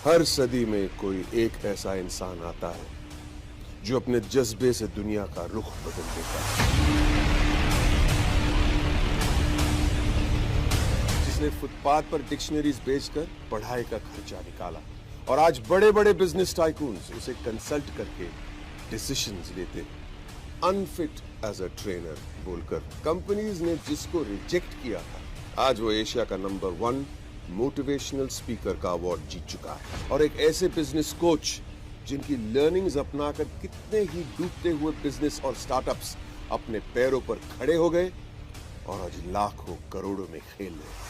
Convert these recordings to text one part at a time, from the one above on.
हर सदी में कोई एक ऐसा इंसान आता है जो अपने जज्बे से दुनिया का रुख बदल देता है, जिसने फुटपाथ पर डिक्शनरीज बेचकर पढ़ाई का खर्चा निकाला और आज बड़े बड़े बिजनेस टाइकून्स उसे कंसल्ट करके डिसीजंस लेते हैं। अनफिट एज अ ट्रेनर बोलकर कंपनीज ने जिसको रिजेक्ट किया था, आज वो एशिया का नंबर 1 मोटिवेशनल स्पीकर का अवार्ड जीत चुका है। और एक ऐसे बिजनेस कोच जिनकी लर्निंग्स अपनाकर कितने ही डूबते हुए बिजनेस और स्टार्टअप्स अपने पैरों पर खड़े हो गए और आज लाखों करोड़ों में खेल रहे।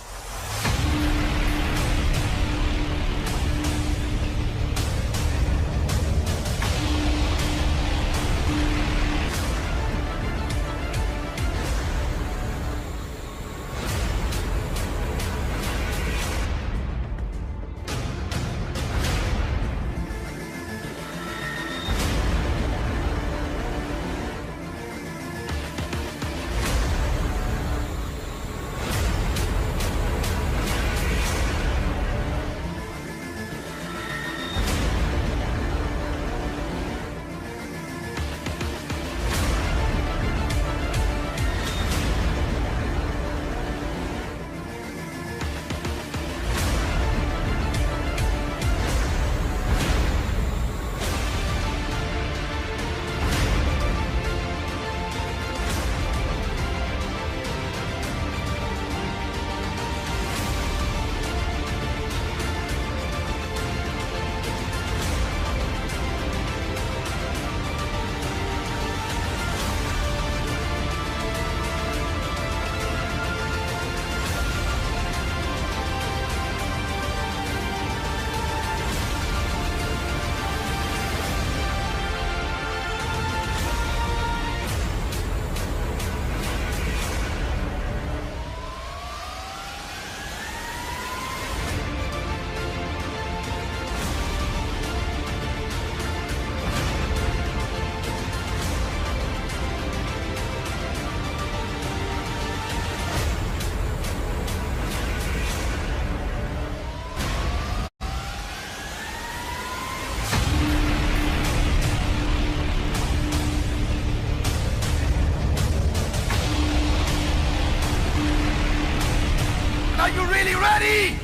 Are you really ready?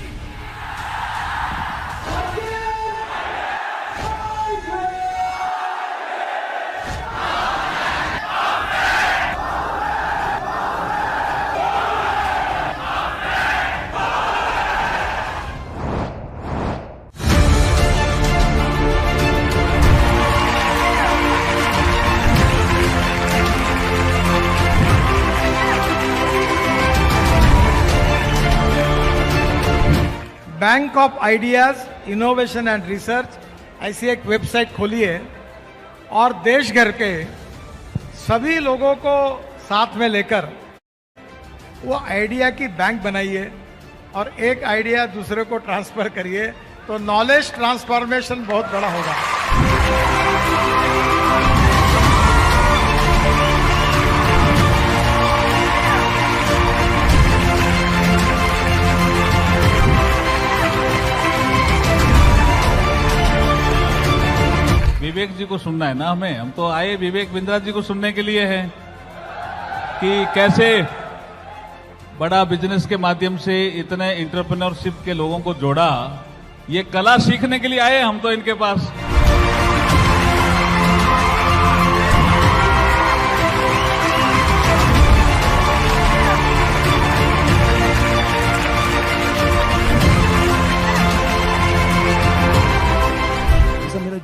Bank of ideas innovation and research ऐसी एक वेबसाइट खोली है और देश भर के सभी लोगों को साथ में लेकर वो आइडिया की बैंक बनाइए और एक आइडिया दूसरे को ट्रांसफर करिए तो नॉलेज ट्रांसफॉर्मेशन बहुत बड़ा होगा। विवेक जी को सुनना है ना हमें, हम तो आए विवेक बिंद्रा जी को सुनने के लिए हैं कि कैसे बड़ा बिजनेस के माध्यम से इतने एंटरप्रेन्योरशिप के लोगों को जोड़ा। ये कला सीखने के लिए आए हम तो इनके पास।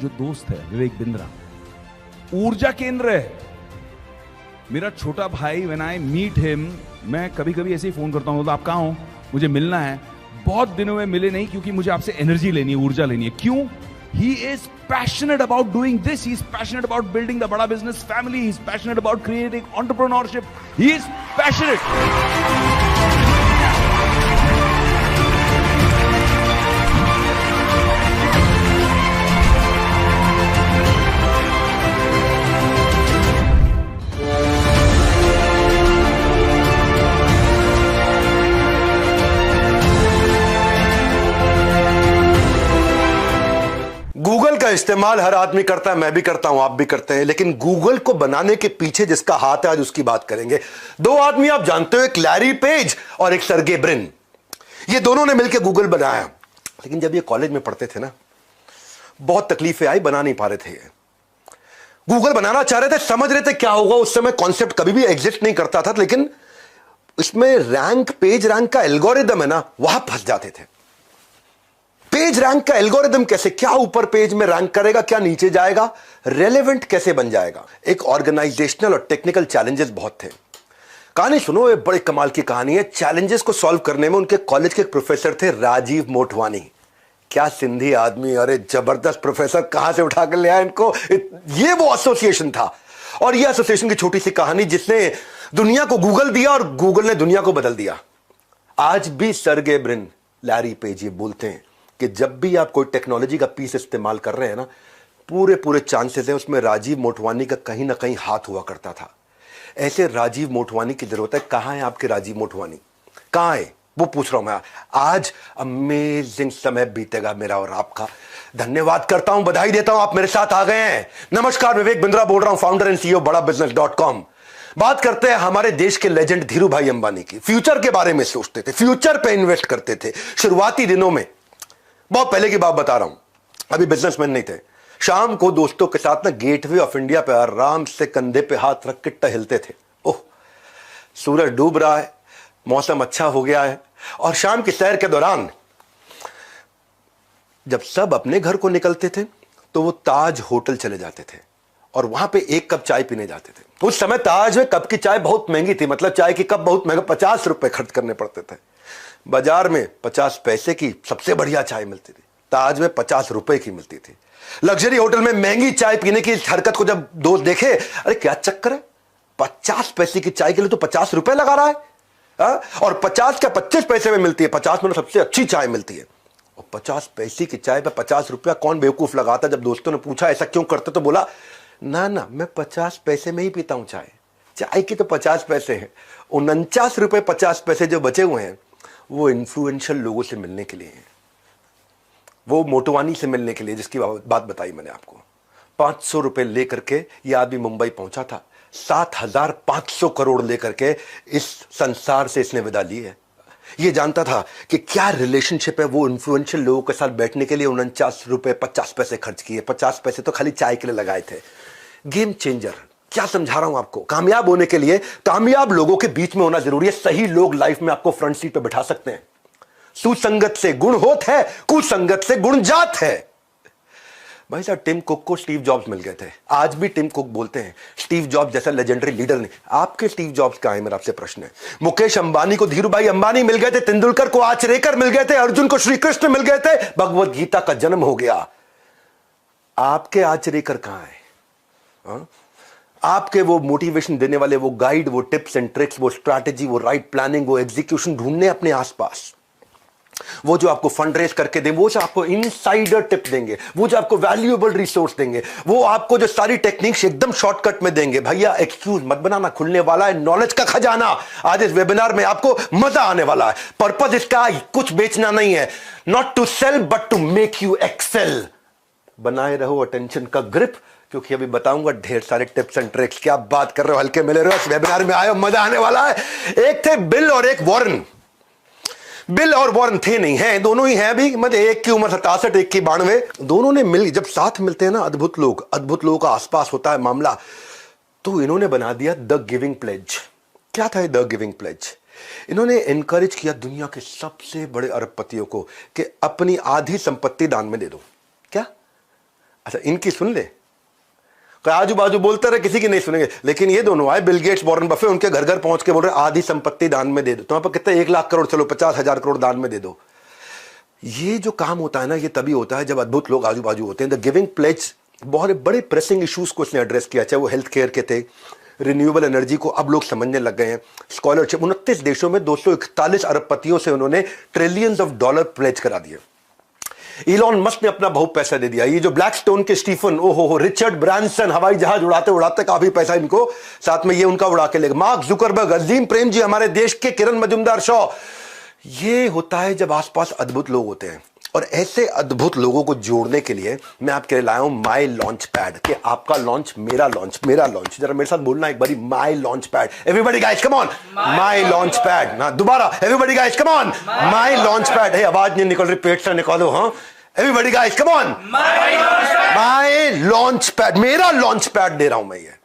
जो दोस्त है विवेक बिंद्रा ऊर्जा केंद्र है। मेरा छोटा भाई व्हेन आई मीट हिम, मैं कभी कभी ऐसे ही फोन करता हूं, तो आप कहां हो, मुझे मिलना है। बहुत दिनों में मिले नहीं क्योंकि मुझे आपसे एनर्जी लेनी है, ऊर्जा लेनी है। क्यों? He is passionate about doing this, he is passionate about building the बड़ा business family, he is passionate about creating entrepreneurship, he is passionate. का इस्तेमाल हर आदमी करता है, मैं भी करता हूं, आप भी करते हैं, लेकिन गूगल को बनाने के पीछे जिसका हाथ है आज उसकी बात करेंगे। दो आदमी आप जानते हो, एक लैरी पेज और एक सर्गे ब्रिन। ये दोनों ने मिलकर गूगल बनाया, लेकिन जब ये कॉलेज में पढ़ते थे ना, बहुत तकलीफें आई, बना नहीं पा रहे थे। ये गूगल बनाना चाह रहे थे, समझ रहे थे क्या होगा। उस समय कॉन्सेप्ट कभी भी एग्जिस्ट नहीं करता था, लेकिन इसमें रैंक, पेज रैंक का एल्गोरिदम है ना, वहां फंस जाते थे। पेज रैंक का एल्गोरिदम कैसे, क्या ऊपर पेज में रैंक करेगा, क्या नीचे जाएगा, रेलेवेंट कैसे बन जाएगा। एक ऑर्गेनाइजेशनल और टेक्निकल चैलेंजेस बहुत थे। कहानी सुनो, ये बड़ी कमाल की कहानी है। चैलेंजेस को सॉल्व करने में उनके कॉलेज के एक प्रोफेसर थे, राजीव मोटवानी। क्या सिंधी आदमी, अरे जबरदस्त प्रोफेसर, कहां से उठा कर ले आया इनको। ये वो एसोसिएशन था, और ये एसोसिएशन की छोटी सी कहानी जिसने दुनिया को गूगल दिया और गूगल ने दुनिया को बदल दिया। आज भी सर्गे ब्रिन, लैरी पेज ये बोलते हैं कि जब भी आप कोई टेक्नोलॉजी का पीस इस्तेमाल कर रहे हैं ना, पूरे चांसेस है उसमें राजीव मोटवानी का कहीं ना कहीं हाथ हुआ करता था। ऐसे राजीव मोटवानी की जरूरत है। कहां है आपके राजीव मोटवानी, कहां है वो पूछ रहा हूं मैं। आज अमेजिंग समय बीतेगा मेरा और आपका। धन्यवाद करता हूं, बधाई देता हूं, आप मेरे साथ आ गए हैं। नमस्कार, विवेक बिंद्रा बोल रहा हूं, फाउंडर एंड सीईओ badabusiness.com। बात करते हैं हमारे देश के लेजेंड धीरू भाई अंबानी की। फ्यूचर के बारे में सोचते थे, फ्यूचर पे इन्वेस्ट करते थे। शुरुआती दिनों में, बहुत पहले की बात बता रहा हूं, अभी बिजनेसमैन नहीं थे। शाम को दोस्तों के साथ ना गेटवे ऑफ इंडिया पे आराम से कंधे पे हाथ रख के टहलते थे। ओह, सूरज डूब रहा है, मौसम अच्छा हो गया है, और शाम की सैर के दौरान जब सब अपने घर को निकलते थे तो वो ताज होटल चले जाते थे और वहां पे एक कप चाय पीने जाते थे। उस समय ताज में कप की चाय बहुत महंगी थी, मतलब चाय की कप बहुत महंगा, 50 रुपए खर्च करने पड़ते थे। बाजार में 50 पैसे की सबसे बढ़िया चाय मिलती थी, ताज में 50 रुपए की मिलती थी। लग्जरी होटल में महंगी चाय पीने की हरकत को जब दोस्त देखे, अरे क्या चक्कर है, 50 पैसे की चाय के लिए तो 50 रुपए लगा रहा है। और 50 का 25 पैसे में मिलती है, 50 में सबसे अच्छी चाय मिलती है। और 50 पैसे की चाय पे 50 रुपया कौन बेवकूफ लगाता। जब दोस्तों ने पूछा ऐसा क्यों करते, तो बोला ना ना, मैं 50 पैसे में ही पीता हूं चाय, चाय की तो 50 पैसे हैं। 49 रुपए 50 पैसे जो बचे हुए हैं वो इन्फ्लुएंशियल लोगों से मिलने के लिए हैं, वो मोटवानी से मिलने के लिए, जिसकी बात बताई मैंने आपको। 500 रुपए लेकर के ये आदमी मुंबई पहुंचा था। 7,500 करोड़ लेकर के इस संसार से इसने विदा ली है। ये जानता था कि क्या रिलेशनशिप है, वो इन्फ्लुएंशियल लोगों के साथ बैठने के लिए 49 रुपए 50 पैसे खर्च किए। 50 पैसे तो खाली चाय के लिए लगाए थे। गेम चेंजर, क्या समझा रहा हूं आपको। कामयाब होने के लिए कामयाब लोगों के बीच में होना जरूरी है। सही लोग लाइफ में आपको फ्रंट सीट पे बिठा सकते हैं। सुसंगत से गुण होत है, कुसंगत से गुण जात है। भाई साहब, टिम कुक को स्टीव जॉब्स मिल गए थे। आज भी टिम कुक बोलते हैं स्टीव जॉब्स जैसा लेजेंडरी लीडर नहीं। आपके स्टीव जॉब्स कहां है, मेरा आपसे प्रश्न है। मुकेश अंबानी को धीरू भाई अंबानी मिल गए थे, तेंदुलकर को आचरेकर मिल गए थे, अर्जुन को श्री कृष्ण मिल गए थे, भगवत गीता का जन्म हो गया। आपके आचरेकर कहां है? आपके वो मोटिवेशन देने वाले, वो गाइड, वो टिप्स एंड ट्रिक्स, वो स्ट्रैटेजी, वो राइट प्लानिंग, वो एग्जीक्यूशन ढूंढने अपने आसपास। वो जो आपको फंड रेज करके देंगे, वो जो आपको इनसाइडर टिप देंगे, वो जो आपको वैल्यूएबल रिसोर्स देंगे, वो आपको जो सारी टेक्निक्स एकदम शॉर्टकट में देंगे। भैया एक्सक्यूज मत बनाना, खुलने वाला है नॉलेज का खजाना। आज इस वेबिनार में आपको मजा आने वाला है। पर्पस इसका कुछ बेचना नहीं है, not to sell but to make you excel. बनाए रहो अटेंशन का ग्रिप, क्योंकि अभी बताऊंगा ढेर सारे टिप्स एंड ट्रिक्स। क्या बात कर रहे हो, हल्के मिले रहे हो, इस वेबिनार में आए हो, मजा आने वाला है। एक थे बिल और एक वॉरेन। बिल और वॉरेन थे नहीं, हैं, दोनों ही हैं अभी, मतलब एक की उम्र 67, एक की 92। दोनों ने मिल, जब साथ मिलते हैं ना, अद्भुत लोगों का आसपास होता है मामला। तो इन्होंने बना दिया द गिविंग प्लेज। क्या था द गिविंग प्लेज? इन्होंने एनकरेज किया दुनिया के सबसे बड़े अरबपतियों को कि अपनी आधी संपत्ति दान में दे दो। क्या? अच्छा, इनकी सुन ले, आजू बाजू बोलते रहे, किसी की नहीं सुनेंगे। लेकिन ये दोनों आए, बिल गेट्स, वॉरेन बफे, उनके घर घर पहुंच के बोल रहे आधी संपत्ति दान में दे दो। तुम्हारे पास कितने, 1 लाख करोड़, चलो 50,000 करोड़ दान में दे दो। ये जो काम होता है ना, ये तभी होता है जब अद्भुत लोग आजू बाजू होते हैं। द गिविंग प्लेज बहुत बड़े प्रेसिंग इश्यूज को इसने एड्रेस किया, चाहे वो हेल्थ केयर के थे, रिन्यूएबल एनर्जी को अब लोग समझने लग गए हैं, स्कॉलरशिप। 29 देशों में 241 अरबपतियों से उन्होंने ट्रिलियंस ऑफ डॉलर प्लेज करा दिए। इलॉन मस्क ने अपना बहुत पैसा दे दिया। ये जो ब्लैकस्टोन के स्टीफन, ओहो, रिचर्ड ब्रांसन, हवाई जहाज उड़ाते उड़ाते काफी पैसा इनको साथ में ये उनका उड़ा के लेगा। मार्क जुकरबर्ग, अजीम प्रेम जी, हमारे देश के किरण मजुमदार शॉ। ये होता है जब आसपास अद्भुत लोग होते हैं। और ऐसे अद्भुत लोगों को जोड़ने के लिए मैं आपके लिए लाया हूं माई लॉन्च पैड, कि आपका लॉन्च मेरा लॉन्च, मेरा लॉन्च। जरा मेरे साथ बोलना एक बारी, my launch pad. Everybody guys come on, my launch pad ना, दोबारा everybody guys come on, my launch pad. है आवाज नहीं निकल रही, पेट से निकालो। हाँ everybody guys come on, my launch pad, मेरा लॉन्च पैड दे रहा हूं मैं। ये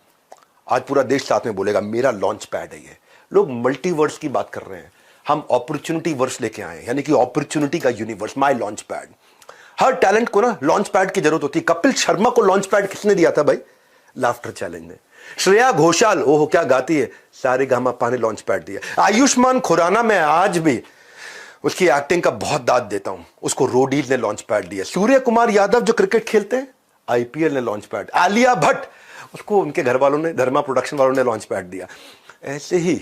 आज पूरा देश साथ में बोलेगा मेरा लॉन्च पैड है ये। लोग मल्टीवर्स की बात कर रहे हैं, हम अपॉर्चुनिटी वर्स लेके आए, यानी कि अपॉर्चुनिटी का universe, my launch pad. Her talent को ना लॉन्च पैड की जरूरत होती है। कपिल शर्मा को लॉन्च पैड किसने दिया था भाई? लाफ्टर चैलेंज ने। श्रेया घोषाल ओहो क्या गाती है, सारेगामापा ने लॉन्च पैड दिया। आयुष्मान खुराना में आज भी उसकी एक्टिंग का बहुत दाद देता हूं, उसको रोडीज ने लॉन्च पैड दिया। सूर्य कुमार यादव जो क्रिकेट खेलते हैं, आईपीएल ने लॉन्च पैड। आलिया भट्ट, उसको उनके घर वालों ने, धर्मा प्रोडक्शन वालों ने लॉन्च पैड दिया। ऐसे ही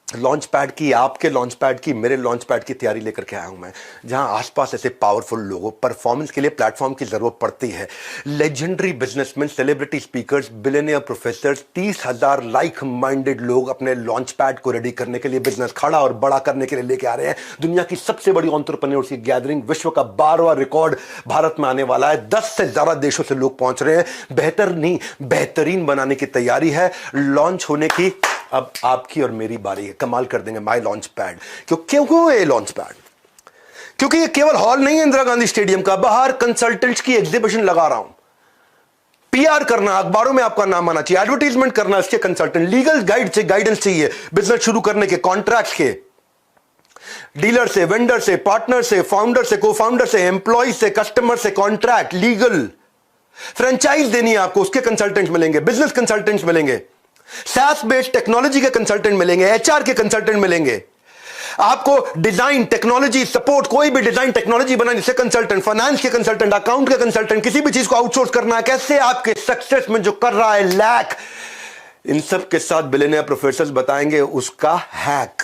लॉन्च पैड की, आपके लॉन्च पैड की, मेरे लॉन्च पैड की तैयारी लेकर के आया हूं मैं, जहां आसपास ऐसे पावरफुल लोगों, परफॉर्मेंस के लिए प्लेटफॉर्म की जरूरत पड़ती है। Legendary businessman, celebrity speakers, billionaire professors, 30,000 like minded लोग अपने लॉन्च पैड को रेडी करने के लिए, बिजनेस खड़ा और बड़ा करने के लिए लेके आ रहे हैं। दुनिया की सबसे बड़ी एंटरप्रेन्योर्स की गैदरिंग, विश्व का 12वां रिकॉर्ड भारत में आने वाला है। 10 से ज्यादा देशों से लोग पहुंच रहे हैं। बेहतर नहीं, बेहतरीन बनाने की तैयारी है। लॉन्च होने की अब आपकी और मेरी बारी है। कमाल कर देंगे माई लॉन्च पैड। क्यों ये लॉन्च पैड? क्योंकि ये केवल हॉल नहीं है इंदिरा गांधी स्टेडियम का, बाहर कंसल्टेंट्स की एग्जीबिशन लगा रहा हूं। पीआर करना, अखबारों में आपका नाम आना चाहिए, एडवर्टाइजमेंट करना, इसके कंसल्टेंट, लीगल गाइडेंस चाहिए, बिजनेस शुरू करने के, कॉन्ट्रैक्ट के, डीलर से, वेंडर से, पार्टनर से, फाउंडर से, को फाउंडर से, एम्प्लॉय से, कस्टमर से, कॉन्ट्रैक्ट, लीगल, फ्रेंचाइज देनी है आपको, उसके कंसल्टेंट्स मिलेंगे, बिजनेस कंसल्टेंट्स मिलेंगे, SaaS बेस्ड टेक्नोलॉजी के कंसल्टेंट मिलेंगे, एचआर के कंसल्टेंट मिलेंगे, आपको डिजाइन, टेक्नोलॉजी सपोर्ट, कोई भी डिजाइन टेक्नोलॉजी बनाने से कंसल्टेंट, फाइनेंस के कंसल्टेंट, अकाउंट के कंसल्टेंट, किसी भी चीज को आउटसोर्स करना है, कैसे आपके सक्सेस में जो कर रहा है लैक, इन सब के साथ बिलियनियर प्रोफेसर्स बताएंगे उसका हैक।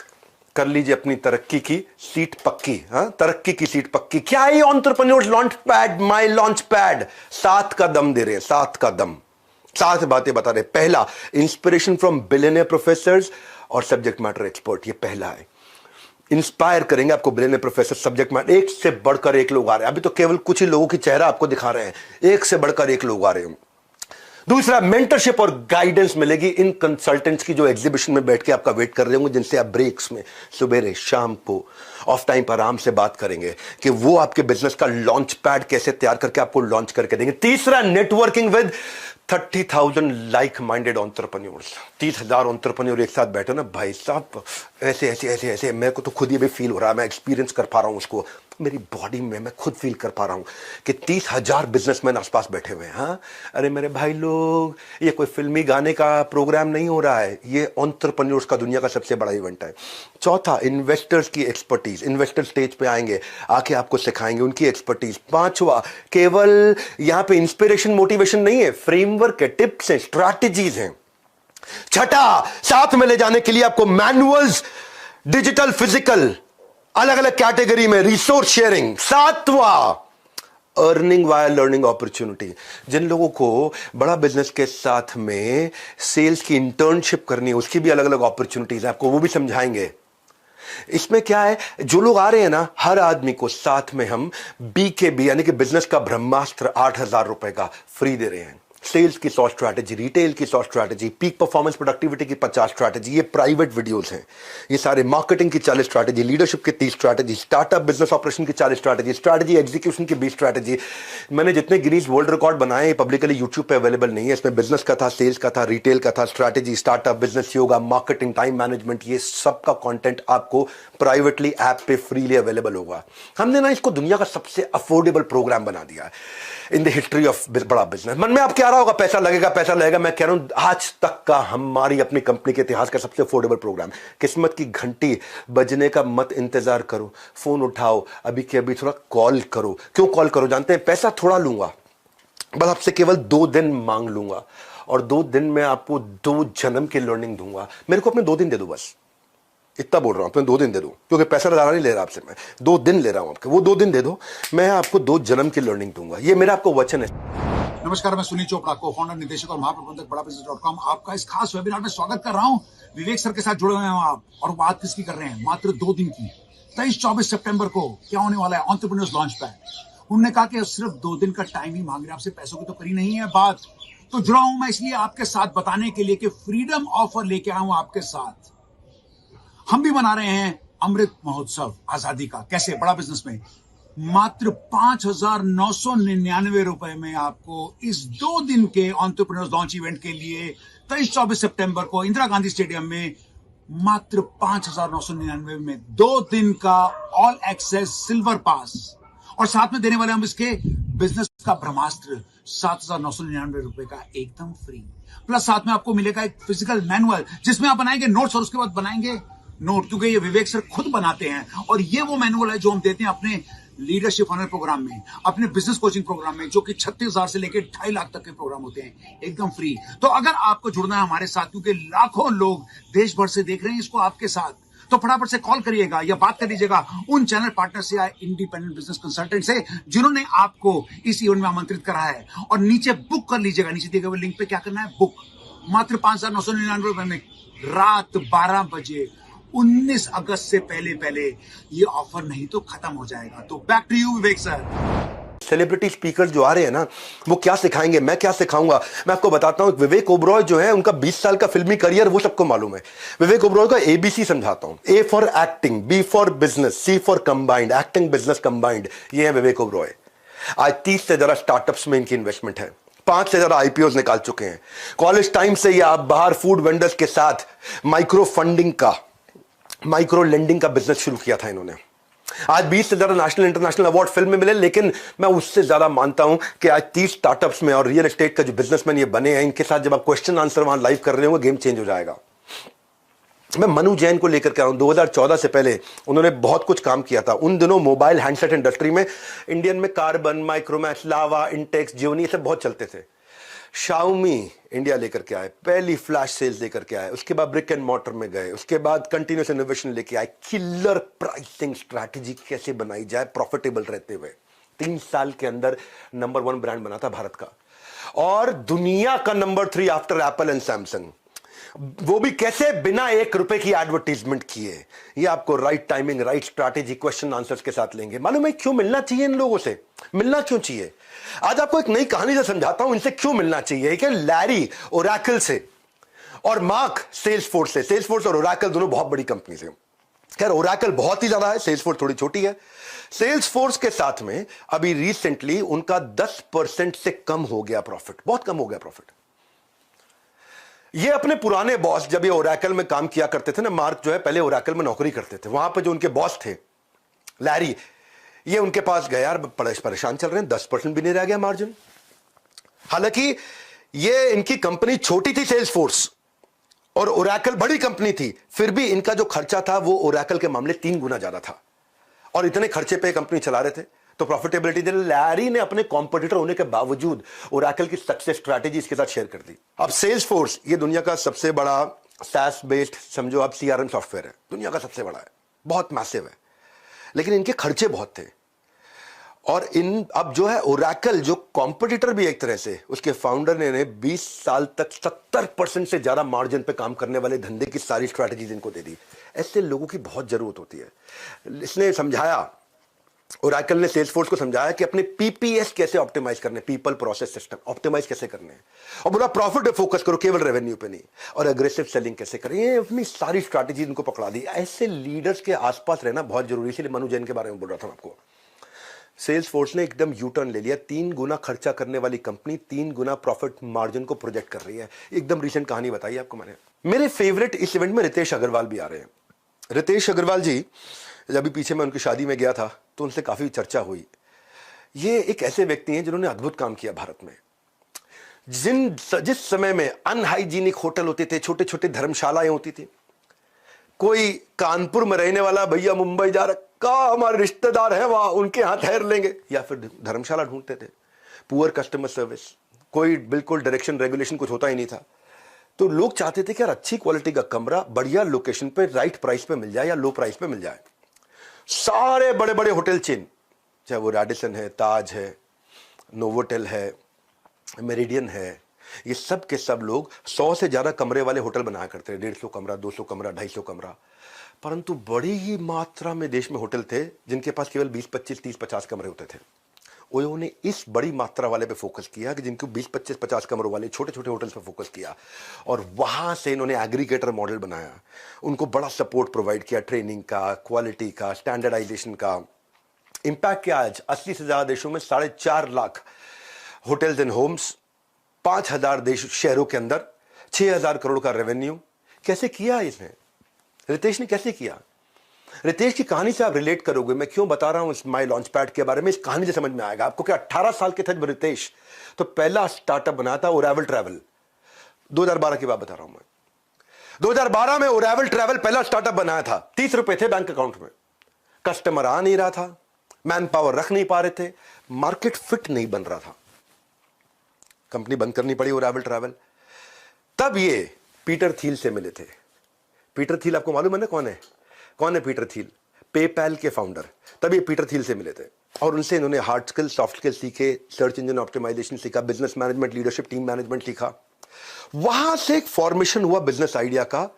कर लीजिए अपनी तरक्की की सीट पक्की। तरक्की की सीट पक्की। क्या है entrepreneurs launch pad, my launch pad? 7 का दम दे रहे हैं, 7 का दम, 7 बातें बता रहे। पहला, इंस्पिरेशन फ्रॉम बिलियनियर प्रोफेसर्स और सब्जेक्ट मैटर एक्सपर्ट, ये पहला है। इंस्पायर करेंगे आपको बिलियनियर प्रोफेसर, सब्जेक्ट मैटर, एक से बढ़कर एक लोग आ रहे हैं। अभी तो केवल कुछ ही लोगों की चेहरा आपको दिखा रहे हैं, एक से बढ़कर एक लोग आ रहे हैं। दूसरा, मेंटरशिप और गाइडेंस मिलेगी इन कंसल्टेंट्स की जो एग्जीबिशन में बैठ के आपका वेट कर रहे होंगे, जिनसे आप ब्रेक्स में, सुबह शाम को, ऑफ टाइम पर आराम से बात करेंगे कि वो आपके बिजनेस का लॉन्च पैड कैसे तैयार करके आपको लॉन्च करके देंगे। तीसरा, networking with 30,000 like minded entrepreneurs. 30,000 entrepreneur एक साथ बैठे ना भाई साहब, ऐसे ऐसे ऐसे ऐसे, मेरे को तो खुद ये भी फील हो रहा है, मैं एक्सपीरियंस कर पा रहा हूं उसको मेरी बॉडी में, मैं खुद फील कर पा रहा हूं कि 30,000 बिजनेसमैन आसपास बैठे हुए हैं। हाँ अरे मेरे भाई लोग, ये कोई फिल्मी गाने का प्रोग्राम नहीं हो रहा है, ये एंटरप्रेन्योर्स का दुनिया का सबसे बड़ा इवेंट है। चौथा, इन्वेस्टर्स की एक्सपर्टीज, इन्वेस्टर स्टेज पे आएंगे, आके आपको सिखाएंगे उनकी एक्सपर्टीज। पांचवा, केवल यहां पे इंस्पिरेशन मोटिवेशन नहीं है, फ्रेमवर्क है, टिप्स है, स्ट्रैटेजीज हैं। छठा, साथ में ले जाने के लिए आपको मैनुअल्स, डिजिटल, फिजिकल, अलग अलग कैटेगरी में रिसोर्स शेयरिंग। सातवां, अर्निंग वाया लर्निंग अपॉर्चुनिटी, जिन लोगों को बड़ा बिजनेस के साथ में सेल्स की इंटर्नशिप करनी है, उसकी भी अलग अलग अपॉर्चुनिटीज है, आपको वो भी समझाएंगे। इसमें क्या है, जो लोग आ रहे हैं ना, हर आदमी को साथ में हम BKB यानी कि बिजनेस का ब्रह्मास्त्र 8,000 रुपए का फ्री दे रहे हैं। सेल्स की 100 स्ट्रैटेजी, रिटेल की 100 स्ट्रैटेजी, पीक परफॉर्मेंस प्रोडक्टिविटी की 50 स्ट्रैटेजी, ये प्राइवेट वीडियोस हैं। ये सारे मार्केटिंग की 40 स्ट्रैटेजी, लीडरशिप की 30 स्ट्रैटेजी, स्टार्टअप बिजनेस ऑपरेशन की 40 स्ट्रैटेजी, स्ट्रैटेजी एग्जीक्यूशन की 20 स्ट्रैटेजी। मैंने जितने गिनीज वर्ल्ड रिकॉर्ड बनाए पब्लिकली यूट्यूब पे अवेलेबल नहीं है। इसमें बिजनेस का था, सेल्स का था, रिटेल का था, strategy, startup, business yoga, marketing, time management, ये सबका कॉन्टेंट आपको प्राइवेटली ऐप पे फ्रीली अवेलेबल होगा। हमने ना इसको दुनिया का सबसे अफोर्डेबल प्रोग्राम बना दिया है इन द हिस्ट्री ऑफ बड़ा बिजनेस। मन में आप क्या रहा होगा, पैसा लगेगा पैसा लगेगा, मैं कह रहा हूं आज तक का हमारी अपनी कंपनी के इतिहास का सबसे अफोर्डेबल प्रोग्राम। किस्मत की घंटी बजने का मत इंतजार करो, फोन उठाओ, अभी के अभी थोड़ा कॉल करो। क्यों कॉल करो जानते हैं? पैसा थोड़ा लूंगा, बस आपसे केवल 2 दिन मांग लूंगा, और 2 दिन में आपको 2 जन्म की लर्निंग दूंगा। मेरे को अपने 2 दिन दे दो, बस इतना बोल रहा हूं, तुम्हें 2 दिन दे दो, क्योंकि पैसा ज्यादा नहीं ले रहा आपसे, मैं 2 दिन ले रहा हूं आपके, वो 2 दिन दे दो, मैं आपको 2 जन्म की लर्निंग दूंगा। ये मेरा आपको वचन है। नमस्कार, मैं सुनील चोपड़ा, को फाउंडर, निदेशक और महाप्रबंधक बड़ा बिजनेस.com आपका इस खास वेबिनार में स्वागत कर रहा हूं। विवेक सर के साथ जुड़े हुए हैं आप, और बात किसकी कर रहे हैं? मात्र 2 दिन की, 23-24 सितंबर को क्या होने वाला है? Entrepreneurs launch pad. उन्होंने कहा कि सिर्फ 2 दिन का टाइम ही मांग रहे, आपसे पैसों की तो करी नहीं है बात। तो जुड़ा हूं मैं इसलिए आपके साथ बताने के लिए कि फ्रीडम ऑफर लेके आया हूं आपके साथ। हम भी मना रहे हैं अमृत महोत्सव आजादी का। कैसे? बड़ा बिजनेस में मात्र 5,999 रुपए में आपको इस 2 दिन के एंटरप्रेन्योर्स लॉन्च इवेंट के लिए 23-24 सितंबर को इंदिरा गांधी स्टेडियम में मात्र 5,999 में 2 दिन का ऑल एक्सेस सिल्वर पास, और साथ में देने वाले हम इसके बिजनेस का ब्रह्मास्त्र 7,999 रुपए का एकदम फ्री। प्लस साथ में आपको मिलेगा एक फिजिकल मैनुअल जिसमें आप बनाएंगे नोट्स और उसके बाद बनाएंगे नोट, क्योंकि ये विवेक सर खुद बनाते हैं। और ये वो मैनुअल है जो हम देते हैं अपने लीडरशिप ऑनर प्रोग्राम में, अपने बिजनेस कोचिंग प्रोग्राम में, जो कि 36,000 से लेकर 2.5 लाख तक के प्रोग्राम होते हैं एकदम फ्री। तो अगर आपको जुड़ना है हमारे साथ, क्योंकि लाखों लोग देश भर से देख रहे हैं इसको आपके साथ, तो फटाफट से कॉल करिएगा या बात कर लीजिएगा उन चैनल पार्टनर से या इंडिपेंडेंट बिजनेस कंसल्टेंट से जिन्होंने आपको इस इवेंट में आमंत्रित करा है, और नीचे बुक कर लीजिएगा। नीचे दिए गए लिंक पे क्या करना है, बुक। मात्र 5,999 रुपए में रात 12 बजे 19 अगस्त से पहले ये ऑफर नहीं तो खत्म हो जाएगा। तो back to you Vivek sir. Celebrity speaker जो आ रहे हैं ना, वो क्या सिखाएंगे, मैं क्या सिखाऊंगा, मैं आपको बताता हूं। विवेक ओबरॉय जो है, उनका 20 साल का फिल्मी करियर वो सबको मालूम है। विवेक ओबरॉय का ABC समझाता हूं। A for acting, B for business, C for combined, acting business combined. ये है विवेक ओबरॉय। आज 30 से ज्यादा स्टार्टअप्स में इनकी इन्वेस्टमेंट है, 5 से ज्यादा IPOs निकाल चुके हैं। कॉलेज टाइम से ये आप बाहर फूड वेंडर्स के साथ माइक्रो फंडिंग का, माइक्रो लेंडिंग का बिजनेस शुरू किया था इन्होंने। आज 20 से ज्यादा नेशनल इंटरनेशनल अवार्ड फिल्म में मिले, लेकिन मैं उससे ज्यादा मानता हूं कि आज 30 स्टार्टअप्स में और रियल एस्टेट का जो बिजनेसमैन ये बने हैं, इनके साथ जब आप क्वेश्चन आंसर वहां लाइव कर रहे होंगे, गेम चेंज हो जाएगा। मैं मनु जैन को लेकर के आ रहा हूं। 2014 से पहले उन्होंने बहुत कुछ काम किया था। उन दिनों मोबाइल हैंडसेट इंडस्ट्री में इंडियन में कार्बन, माइक्रोमैक्स, लावा, इंटेक्स, जियोनी, सब बहुत चलते थे। शाओमी इंडिया लेकर के आए, पहली फ्लैश सेल्स लेकर के आए, उसके बाद ब्रिक एंड मॉर्टर में गए, उसके बाद कंटिन्यूस इनोवेशन लेके आए, किलर प्राइसिंग स्ट्रैटेजी कैसे बनाई जाए प्रॉफिटेबल रहते हुए। 3 साल के अंदर नंबर 1 ब्रांड बना था भारत का, और दुनिया का number 3 after Apple and Samsung. वो भी कैसे? बिना 1 रुपए की एडवर्टीजमेंट किए। ये आपको right timing, right strategy, question answers के साथ लेंगे। मालूम है क्यों मिलना चाहिए इन लोगों से? मिलना क्यों चाहिए? आज आपको एक नई कहानी से समझाता हूं इनसे क्यों मिलना चाहिए। कि लैरी ओरेकल से और मार्क सेल्सफोर्स से। सेल्सफोर्स और ओरेकल दोनों बहुत बड़ी कंपनी से। खैर, ओरेकल बहुत ही ज्यादा है, सेल्सफोर्स थोड़ी छोटी है। सेल्सफोर्स के साथ में अभी रिसेंटली उनका 10% से कम हो गया प्रॉफिट, बहुत कम हो गया प्रॉफिट। ये अपने पुराने बॉस, जब ये ओरेकल में काम किया करते थे ना, मार्क जो है पहले ओरेकल में नौकरी करते थे, वहां पे जो उनके बॉस थे लैरी, ये उनके पास गए, यार परेशान चल रहे हैं, 10% भी नहीं रह गया मार्जिन। हालांकि ये इनकी कंपनी छोटी थी सेल्सफोर्स, और ओरेकल बड़ी कंपनी थी, फिर भी इनका जो खर्चा था वो ओरेकल के मामले 3 गुना ज्यादा था, और इतने खर्चे पे कंपनी चला रहे थे। तो प्रॉफिटेबिलिटी दे, लैरी ने अपने कॉम्पिटिटर होने के बावजूद ओरेकल की सक्सेस स्ट्रैटेजी इसके साथ शेयर कर दी। अब सेल्सफोर्स ये दुनिया का सबसे बड़ा SaaS बेस्ड, समझो आप, CRM सॉफ्टवेयर है, दुनिया का सबसे बड़ा है, बहुत मैसिव है, लेकिन इनके खर्चे बहुत थे। और इन अब जो है ओरेकल, जो कॉम्पिटिटर भी एक तरह से, उसके फाउंडर ने 20 साल तक 70% से ज्यादा मार्जिन पे काम करने वाले धंधे की सारी स्ट्रैटेजीज इनको दे दी। ऐसे लोगों की बहुत जरूरत होती है। इसने समझाया, ओरेकल ने सेल्सफोर्स को समझाया कि अपने PPS कैसे ऑप्टिमाइज करने, पीपल प्रोसेस सिस्टम ऑप्टिमाइज कैसे करने, और बोला प्रॉफिट पे फोकस करो, केवल रेवेन्यू पे नहीं, और एग्रेसिव सेलिंग कैसे करें। ये अपनी सारी स्ट्रैटेजी इनको पकड़ा दी। ऐसे लीडर्स के आसपास रहना बहुत जरूरी है, इसलिए मनु जैन के बारे में बोल रहा था आपको। सेल्सफोर्स ने एकदम यू टर्न ले लिया। 3 गुना खर्चा करने वाली कंपनी 3 गुना प्रॉफिट मार्जिन को प्रोजेक्ट कर रही है। एकदम रिसेंट कहानी बताई आपको मैंने। मेरे फेवरेट इस इवेंट में रितेश अग्रवाल भी आ रहे हैं। रितेश अग्रवाल जी, जब अभी पीछे मैं उनकी शादी में गया था तो उनसे काफी चर्चा हुई। ये एक ऐसे व्यक्ति हैं जिन्होंने अद्भुत काम किया भारत में। जिस समय में अनहाइजीनिक होटल होते थे, छोटे छोटे धर्मशालाएं होती थी, कोई कानपुर में रहने वाला भैया मुंबई जा रखा, हमारे रिश्तेदार हैं वहां, उनके यहां ठहर लेंगे, या फिर धर्मशाला ढूंढते थे। पुअर कस्टमर सर्विस, कोई बिल्कुल डायरेक्शन रेगुलेशन कुछ होता ही नहीं था। तो लोग चाहते थे कि यार अच्छी क्वालिटी का कमरा बढ़िया लोकेशन पे राइट प्राइस पे मिल जाए या लो प्राइस पे मिल जाए। सारे बड़े बड़े होटल चेन, चाहे वो रेडिसन है, ताज है, नोवोटेल है, मेरिडियन है, ये सब के सब लोग 100 से ज्यादा कमरे वाले होटल बनाया करते हैं। 150 कमरा, 200 कमरा, 250 कमरा। परंतु बड़ी ही मात्रा में देश में होटल थे जिनके पास केवल 20, 25, 30, 50 कमरे होते थे। ओयो ने इस बड़ी मात्रा वाले पे फोकस किया कि जिनको 20, 25, 50 कमरों वाले छोटे छोटे होटल्स पे फोकस किया और वहां से इन्होंने एग्रीगेटर मॉडल बनाया, उनको बड़ा सपोर्ट प्रोवाइड किया, ट्रेनिंग का, क्वालिटी का, स्टैंडर्डाइजेशन का। इंपैक्ट क्या, आज 80 से ज्यादा देशों में 4.5 लाख होटल्स एंड होम्स, 5,000 देश शहरों के अंदर, 6,000 करोड़ का रेवेन्यू। कैसे किया इसने, रितेश ने कैसे किया? रितेश की कहानी से आप रिलेट करोगे। मैं क्यों बता रहा हूं इस माई लॉन्च पैड के बारे में, इस कहानी से समझ में आएगा आपको कि 18 साल के थे जब रितेश तो पहला स्टार्टअप बनाया था ओरेवल ट्रैवल। 2012 की बात बता रहा हूं मैं। 2012 में ओरेवल ट्रैवल पहला स्टार्टअप बनाया था। 30 रुपए थे बैंक अकाउंट में, कस्टमर आ नहीं रहा था, मैन पावर रख नहीं पा रहे थे, मार्केट फिट नहीं बन रहा था, कंपनी बंद करनी पड़ी ओरेवल ट्रैवल। तब ये पीटर थिल से मिले थे। पीटर थिल आपको मालूम है ना कौन है? कौन है पीटर थिल? पेपैल के फाउंडर। तब ये पीटर थिल से मिले थे और उनसे इन्होंने हार्ड स्किल, सॉफ्ट स्किल सीखे, सर्च इंजन ऑप्टिमाइजेशन सीखा, business management, leadership, team management सीखा। वहां से एक फॉर्मेशन हुआ बिजनेस आइडिया का।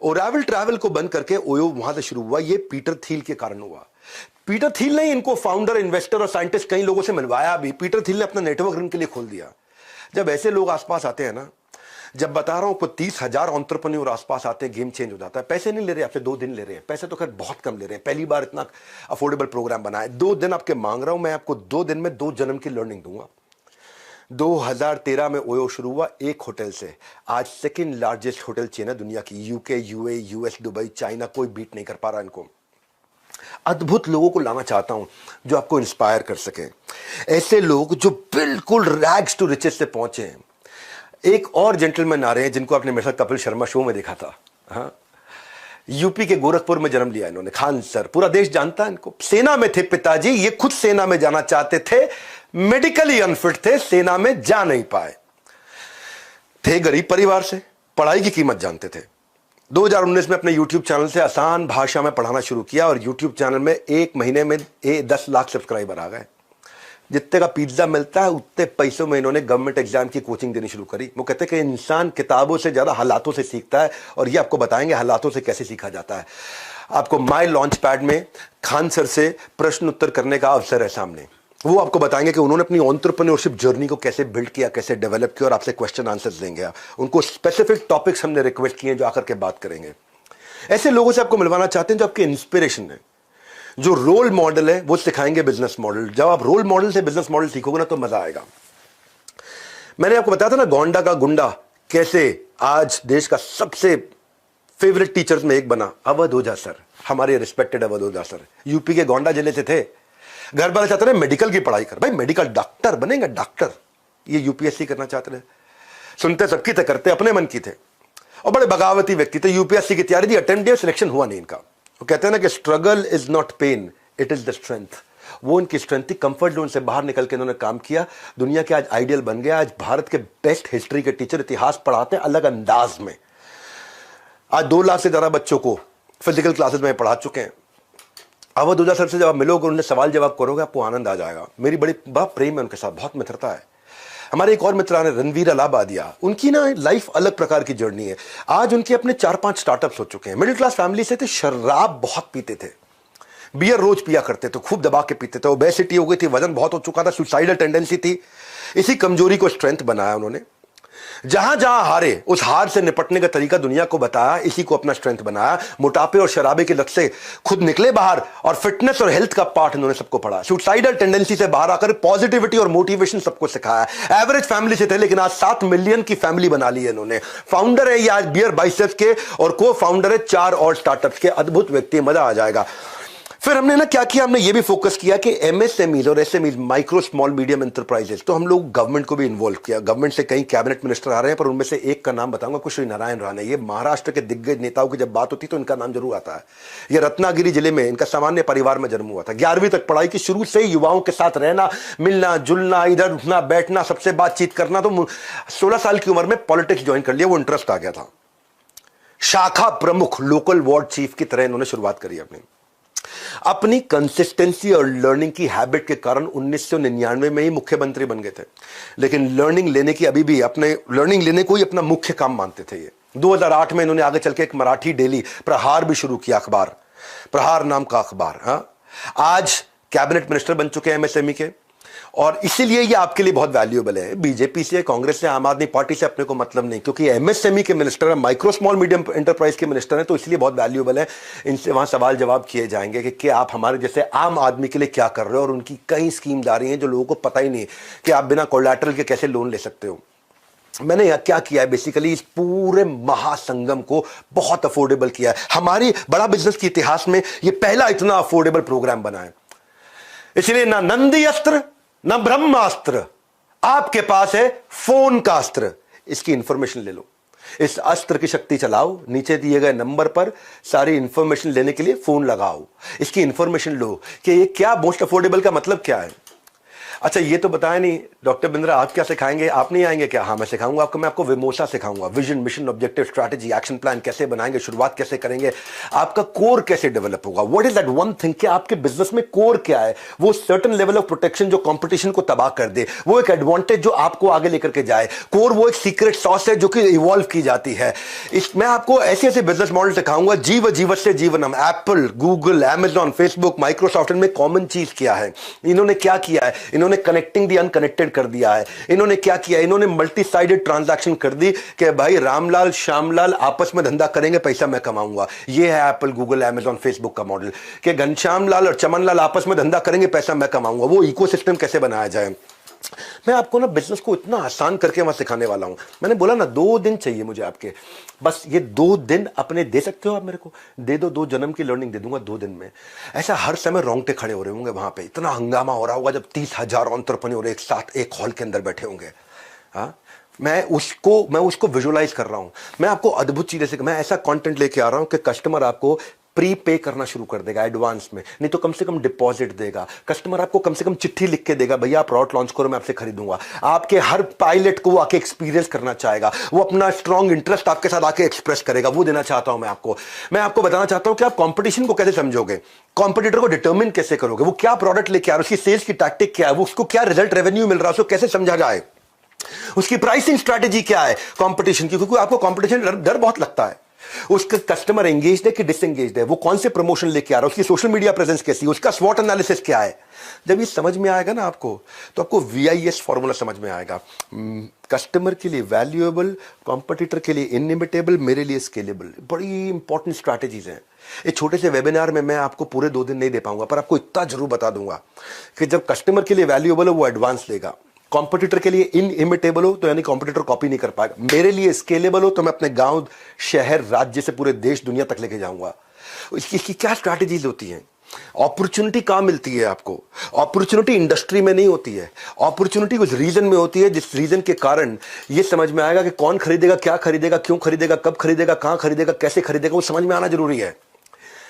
ओरेवल ट्रैवल को बंद करके ओयो वहां से शुरू हुआ। ये पीटर थिल के कारण हुआ। पीटर थिल ने इनको फाउंडर, इन्वेस्टर और साइंटिस्ट कई लोगों से मिलवाया भी। पीटर थिल ने अपना नेटवर्क इनके लिए खोल दिया। जब ऐसे लोग आसपास आते हैं ना, जब बता रहा हूं को 30,000 एंटरप्रेन्योर आसपास आते हैं, गेम चेंज हो जाता है। पैसे नहीं ले रहे आपसे, 2 दिन ले रहे हैं। पैसे तो खैर बहुत कम ले रहे हैं, पहली बार इतना अफोर्डेबल प्रोग्राम बना है। 2 दिन आपके मांग रहा हूं मैं, आपको 2 दिन में 2 जन्म की लर्निंग दूंगा। 2013 में ओयो शुरू हुआ एक होटल से। आज सेकंड लार्जेस्ट होटल चेन है दुनिया की। UK, UA, US, Dubai, China, कोई बीट नहीं कर पा रहा इनको। अद्भुत लोगों को लाना चाहता हूं जो आपको इंस्पायर कर सके, ऐसे लोग जो बिल्कुल रैग्स टू रिचेस से पहुंचे हैं। एक और जेंटलमैन आ रहे हैं जिनको आपने मेरे साथ कपिल शर्मा शो में देखा था। हाँ, यूपी के गोरखपुर में जन्म लिया इन्होंने, खान सर। पूरा देश जानता है इनको। सेना में थे पिताजी, ये खुद सेना में जाना चाहते थे, मेडिकली अनफिट थे, सेना में जा नहीं पाए थे। गरीब परिवार से, पढ़ाई की कीमत जानते थे। 2019 में अपने YouTube चैनल से आसान भाषा में पढ़ाना शुरू किया और YouTube चैनल में 1 महीने में 10 लाख सब्सक्राइबर आ गए। जितने का पिज्जा मिलता है उतने पैसों में इन्होंने गवर्नमेंट एग्जाम की कोचिंग देनी शुरू करी। वो कहते हैं कि इंसान किताबों से ज्यादा हालातों से सीखता है और ये आपको बताएंगे हालातों से कैसे सीखा जाता है। आपको माई लॉन्च पैड में खान सर से प्रश्न उत्तर करने का अवसर है सामने। वो आपको बताएंगे कि उन्होंने अपनी एंटरप्रेन्योरशिप जर्नी को कैसे बिल्ड किया, कैसे डेवलप किया, और आपसे क्वेश्चन आंसर्स देंगे। उनको स्पेसिफिक टॉपिक्स हमने रिक्वेस्ट किए जो आकर के बात करेंगे। ऐसे लोगों से आपको मिलवाना चाहते हैं जो आपके इंस्पिरेशन है, जो रोल मॉडल है। वो सिखाएंगे बिजनेस मॉडल। जब आप रोल मॉडल से बिजनेस मॉडल सीखोगे ना तो मजा आएगा। मैंने आपको बताया था ना गोंडा का गुंडा कैसे आज देश का सबसे फेवरेट टीचर्स में एक बना। अवध ओझा सर, हमारे रिस्पेक्टेड अवध ओझा सर, यूपी के गोंडा जिले से थे। घर वाले चाहते थे मेडिकल की पढ़ाई कर, भाई मेडिकल डॉक्टर बनेगा, डॉक्टर। ये यूपीएससी करना चाहते थे। सुनते सबकी थे, करते अपने मन की थे और बड़े बगावती व्यक्ति थे। यूपीएससी की तैयारी थी, अटेम्प्ट दिया, सिलेक्शन हुआ नहीं इनका। वो कहते हैं ना कि struggle is not pain, it is the strength. वो इनकी स्ट्रेंथ थी। कंफर्ट जोन से बाहर निकल के इन्होंने काम किया। दुनिया के आज आइडियल बन गया। आज भारत के बेस्ट हिस्ट्री के टीचर, इतिहास पढ़ाते हैं अलग अंदाज में। आज 2 लाख से ज्यादा बच्चों को फिजिकल क्लासेस में पढ़ा चुके हैं। अवध ओझा सर से जब आप मिलोगे, उनसे सवाल जवाब करोगे, आपको आनंद आ जाएगा। मेरी बड़ी बहुत प्रेम है उनके साथ, बहुत मित्रता है। हमारे एक और मित्र आने, रणवीर अलाहाबादिया, उनकी ना लाइफ अलग प्रकार की जर्नी है। आज उनके अपने 4-5 स्टार्टअप्स हो चुके हैं। मिडिल क्लास फैमिली से थे, शराब बहुत पीते थे, बियर रोज पिया करते थे, खूब दबा के पीते थे। ओबेसिटी हो गई थी, वजन बहुत हो चुका था, सुसाइडल टेंडेंसी थी। इसी कमजोरी को स्ट्रेंथ बनाया उन्होंने। जहां जहां हारे, उस हार से निपटने का तरीका दुनिया को बताया, इसी को अपना स्ट्रेंथ बनाया। मोटापे और शराबे के लत से खुद निकले बाहर और फिटनेस और हेल्थ का पार्ट इन्होंने सबको पढ़ा। सुसाइडल टेंडेंसी से बाहर आकर पॉजिटिविटी और मोटिवेशन सबको सिखाया। एवरेज फैमिली से थे लेकिन आज 7 मिलियन की फैमिली बना ली है इन्होंने। फाउंडर है ये आज बियर बाइसेप्स के और को फाउंडर है 4 और स्टार्टअप्स के। अद्भुत व्यक्ति, मजा आ जाएगा। फिर हमने ना क्या किया, हमने ये भी फोकस किया कि एमएसएमईज और SMEs, micro small medium enterprises, तो हम लोग गवर्नमेंट को भी इन्वॉल्व किया। गवर्नमेंट से कई कैबिनेट मिनिस्टर आ रहे हैं, पर उनमें से एक का नाम बताऊंगा, कुछ श्री नारायण राणे। ये महाराष्ट्र के दिग्गज नेताओं की जब बात होती तो इनका नाम जरूर आता है। ये रत्नागिरी जिले में, इनका सामान्य परिवार में जन्म हुआ था। 11वीं तक पढ़ाई की, शुरू से युवाओं के साथ रहना, मिलना जुलना, इधर उठना बैठना, सबसे बातचीत करना। तो 16 साल की उम्र में पॉलिटिक्स ज्वाइन कर लिया, वो इंटरेस्ट आ गया था। शाखा प्रमुख, लोकल वार्ड चीफ की तरह इन्होंने शुरुआत करी अपनी कंसिस्टेंसी और लर्निंग की हैबिट के कारण 1999 में ही मुख्यमंत्री बन गए थे। लेकिन लर्निंग लेने की अभी भी अपने लर्निंग लेने को ही अपना मुख्य काम मानते थे ये। 2008 में इन्होंने आगे चल के एक मराठी डेली प्रहार भी शुरू किया, अखबार प्रहार नाम का अखबार। हाँ, आज कैबिनेट मिनिस्टर बन चुके हैं एमएसएमई के। और इसीलिए ये आपके लिए बहुत वैल्यूएबल है। बीजेपी से, कांग्रेस से, आम आदमी पार्टी से अपने को मतलब नहीं, क्योंकि एमएसएमई के मिनिस्टर है, माइक्रो स्मॉल मीडियम एंटरप्राइज के मिनिस्टर हैं, तो इसलिए बहुत वैल्यूएबल है। इनसे वहां सवाल जवाब किए जाएंगे कि आप हमारे जैसे आम आदमी के लिए क्या कर रहे हो, और उनकी कई स्कीमदारी हैं जो लोगों को पता ही नहीं कि आप बिना कोलैटरल के कैसे लोन ले सकते हो। मैंने यह क्या किया है, बेसिकली इस पूरे महासंगम को बहुत अफोर्डेबल किया है। हमारी बड़ा बिजनेस के इतिहास में यह पहला इतना अफोर्डेबल प्रोग्राम बना है। इसलिए ना नंदी अस्त्र ना ब्रह्मास्त्र, आपके पास है फोन का अस्त्र। इसकी इंफॉर्मेशन ले लो, इस अस्त्र की शक्ति चलाओ, नीचे दिए गए नंबर पर सारी इंफॉर्मेशन लेने के लिए फोन लगाओ, इसकी इंफॉर्मेशन लो कि ये क्या मोस्ट अफोर्डेबल का मतलब क्या है। अच्छा, ये तो बताया नहीं डॉक्टर बिंद्रा, आप क्या सिखाएंगे? आप नहीं आएंगे क्या? हाँ, मैं सिखाऊंगा आपको। मैं आपको विमोसा सिखाऊंगा, vision, mission, objective, strategy, action plan कैसे बनाएंगे, शुरुआत कैसे करेंगे, आपका कोर कैसे डेवलप होगा। What is that one thing कि आपके बिजनेस में कोर क्या है, वो सर्टेन लेवल ऑफ प्रोटेक्शन जो कंपटीशन को तबाह कर दे, वो एक एडवांटेज जो आपको आगे लेकर के जाए। कोर वो एक सीक्रेट सॉस है जो कि इवॉल्व की जाती है। मैं आपको ऐसे ऐसे बिजनेस मॉडल सिखाऊंगा, जीव जीवत से जीवनम। Apple, Google, Amazon, Facebook, Microsoft में कॉमन चीज क्या है, इन्होंने क्या किया है, इन्होंने कनेक्टिंग दी अनकनेक्टेड कर दिया है। इन्होंने क्या किया, इन्होंने मल्टी साइडेड ट्रांजैक्शन कर दी कि भाई रामलाल श्यामलाल आपस में धंधा करेंगे, पैसा मैं कमाऊंगा। ये है एप्पल, गूगल, अमेजॉन, फेसबुक का मॉडल कि घनश्याम लाल और चमन लाल आपस में धंधा करेंगे, पैसा मैं कमाऊंगा। वो इकोसिस्टम कैसे बनाया जाए। मैं आपको ना बिजनेस को इतना आसान करके वहां सिखाने वाला हूं। मैंने बोला ना 2 दिन चाहिए मुझे आपके, बस ये 2 दिन अपने दे सकते हो आप मेरे को, दे दो, 2 जन्म की लर्निंग दे दूंगा 2 दिन में। ऐसा हर समय रोंगटे खड़े हो रहे होंगे वहां पे, इतना हंगामा हो रहा होगा जब 30,000 एंटरप्रेन्योर एक साथ एक हॉल के अंदर बैठे होंगे। हाँ, मैं उसको विजुअलाइज कर रहा हूं। मैं आपको अद्भुत चीजें मैं ऐसा कंटेंट लेके आ रहा हूं कि कस्टमर आपको प्री पे करना शुरू कर देगा एडवांस में, नहीं तो कम से कम डिपॉजिट देगा। कस्टमर आपको कम से कम चिट्ठी लिख के देगा, भैया आप प्रोडक्ट लॉन्च करो, मैं आपसे खरीदूंगा। आपके हर पायलट को वो आके एक्सपीरियंस करना चाहेगा, वो अपना स्ट्रॉन्ग इंटरेस्ट आपके साथ आके एक्सप्रेस करेगा। वो देना चाहता हूं मैं आपको। मैं आपको बताना चाहता हूं कि आप कंपटीशन को कैसे समझोगे, कॉम्पिटिटर को डिटर्मिन कैसे करोगे, वो क्या प्रोडक्ट लेके आ रहा है, उसकी सेल्स की टैक्टिक क्या है, वो उसको क्या रिजल्ट रेवेन्यू मिल रहा है, उसको कैसे समझा जाए, उसकी प्राइसिंग स्ट्रैटेजी क्या है कंपटीशन की। क्योंकि आपको कंपटीशन डर बहुत लगता है। उसका कस्टमर एंगेज्ड है कि डिसएंगेज्ड है, वो कौन से प्रमोशन लेके आ रहा है, उसकी सोशल मीडिया प्रेजेंस कैसी है, उसका स्वॉट एनालिसिस क्या है। जब ये समझ में आएगा ना आपको, तो आपको VIS फॉर्मूला समझ में आएगा। कस्टमर के लिए वैल्यूएबल, कॉम्पिटिटर के लिए इनइमिटेबल, मेरे लिए स्केलेबल। बड़ी इंपॉर्टेंट स्ट्रैटेजीज हैं। एक छोटे से वेबिनार में मैं आपको पूरे 2 दिन नहीं दे पाऊंगा, पर आपको इतना जरूर बता दूंगा कि जब कस्टमर के लिए वैल्यूएबल हो वो एडवांस लेगा, कॉम्पिटिटर के लिए इनइमिटेबल हो तो यानी कॉम्पिटिटर कॉपी नहीं कर पाएगा, मेरे लिए स्केलेबल हो तो मैं अपने गांव, शहर, राज्य से पूरे देश, दुनिया तक लेके जाऊंगा। इसकी क्या स्ट्रैटेजीज होती हैं। अपॉर्चुनिटी कहां मिलती है आपको? अपॉर्चुनिटी इंडस्ट्री में नहीं होती है, अपॉर्चुनिटी उस रीजन में होती है जिस रीजन के कारण यह समझ में आएगा कि कौन खरीदेगा, क्या खरीदेगा, क्यों खरीदेगा, कब खरीदेगा, कहां खरीदेगा, कैसे खरीदेगा, वो समझ में आना जरूरी है।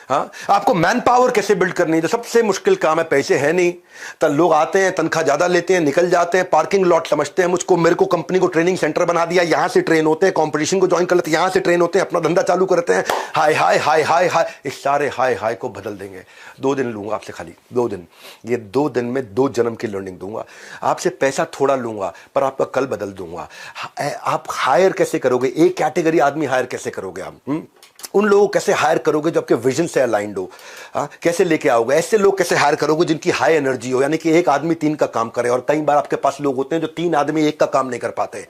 हाँ, आपको मैन पावर कैसे बिल्ड करनी है, जो सबसे मुश्किल काम है। पैसे है नहीं तो लोग आते हैं, तनख्वाह ज्यादा लेते हैं, निकल जाते हैं, पार्किंग लॉट समझते हैं मुझको, मेरे को कंपनी को ट्रेनिंग सेंटर बना दिया, यहां से ट्रेन होते हैं, कंपटीशन को ज्वाइन कर लेते हैं, यहां से ट्रेन होते हैं, अपना धंधा चालू करते हैं। हाय हाय हाय हाय हाय, इस सारे हाय हाय को बदल देंगे। 2 दिन लूंगा आपसे, खाली 2 दिन। ये 2 दिन में 2 जन्म की लर्निंग दूंगा आपसे। पैसा थोड़ा लूंगा पर आपका कल बदल दूंगा। आप हायर कैसे करोगे, एक कैटेगरी आदमी हायर कैसे करोगे आप? उन लोगों को कैसे हायर करोगे जो आपके विजन से अलाइंड हो। कैसे लेके आओगे? ऐसे लोग कैसे हायर करोगे जिनकी हाई एनर्जी हो, यानी कि एक आदमी 3 का काम करे। और कई बार आपके पास लोग होते हैं जो 3 आदमी 1 का काम नहीं कर पाते।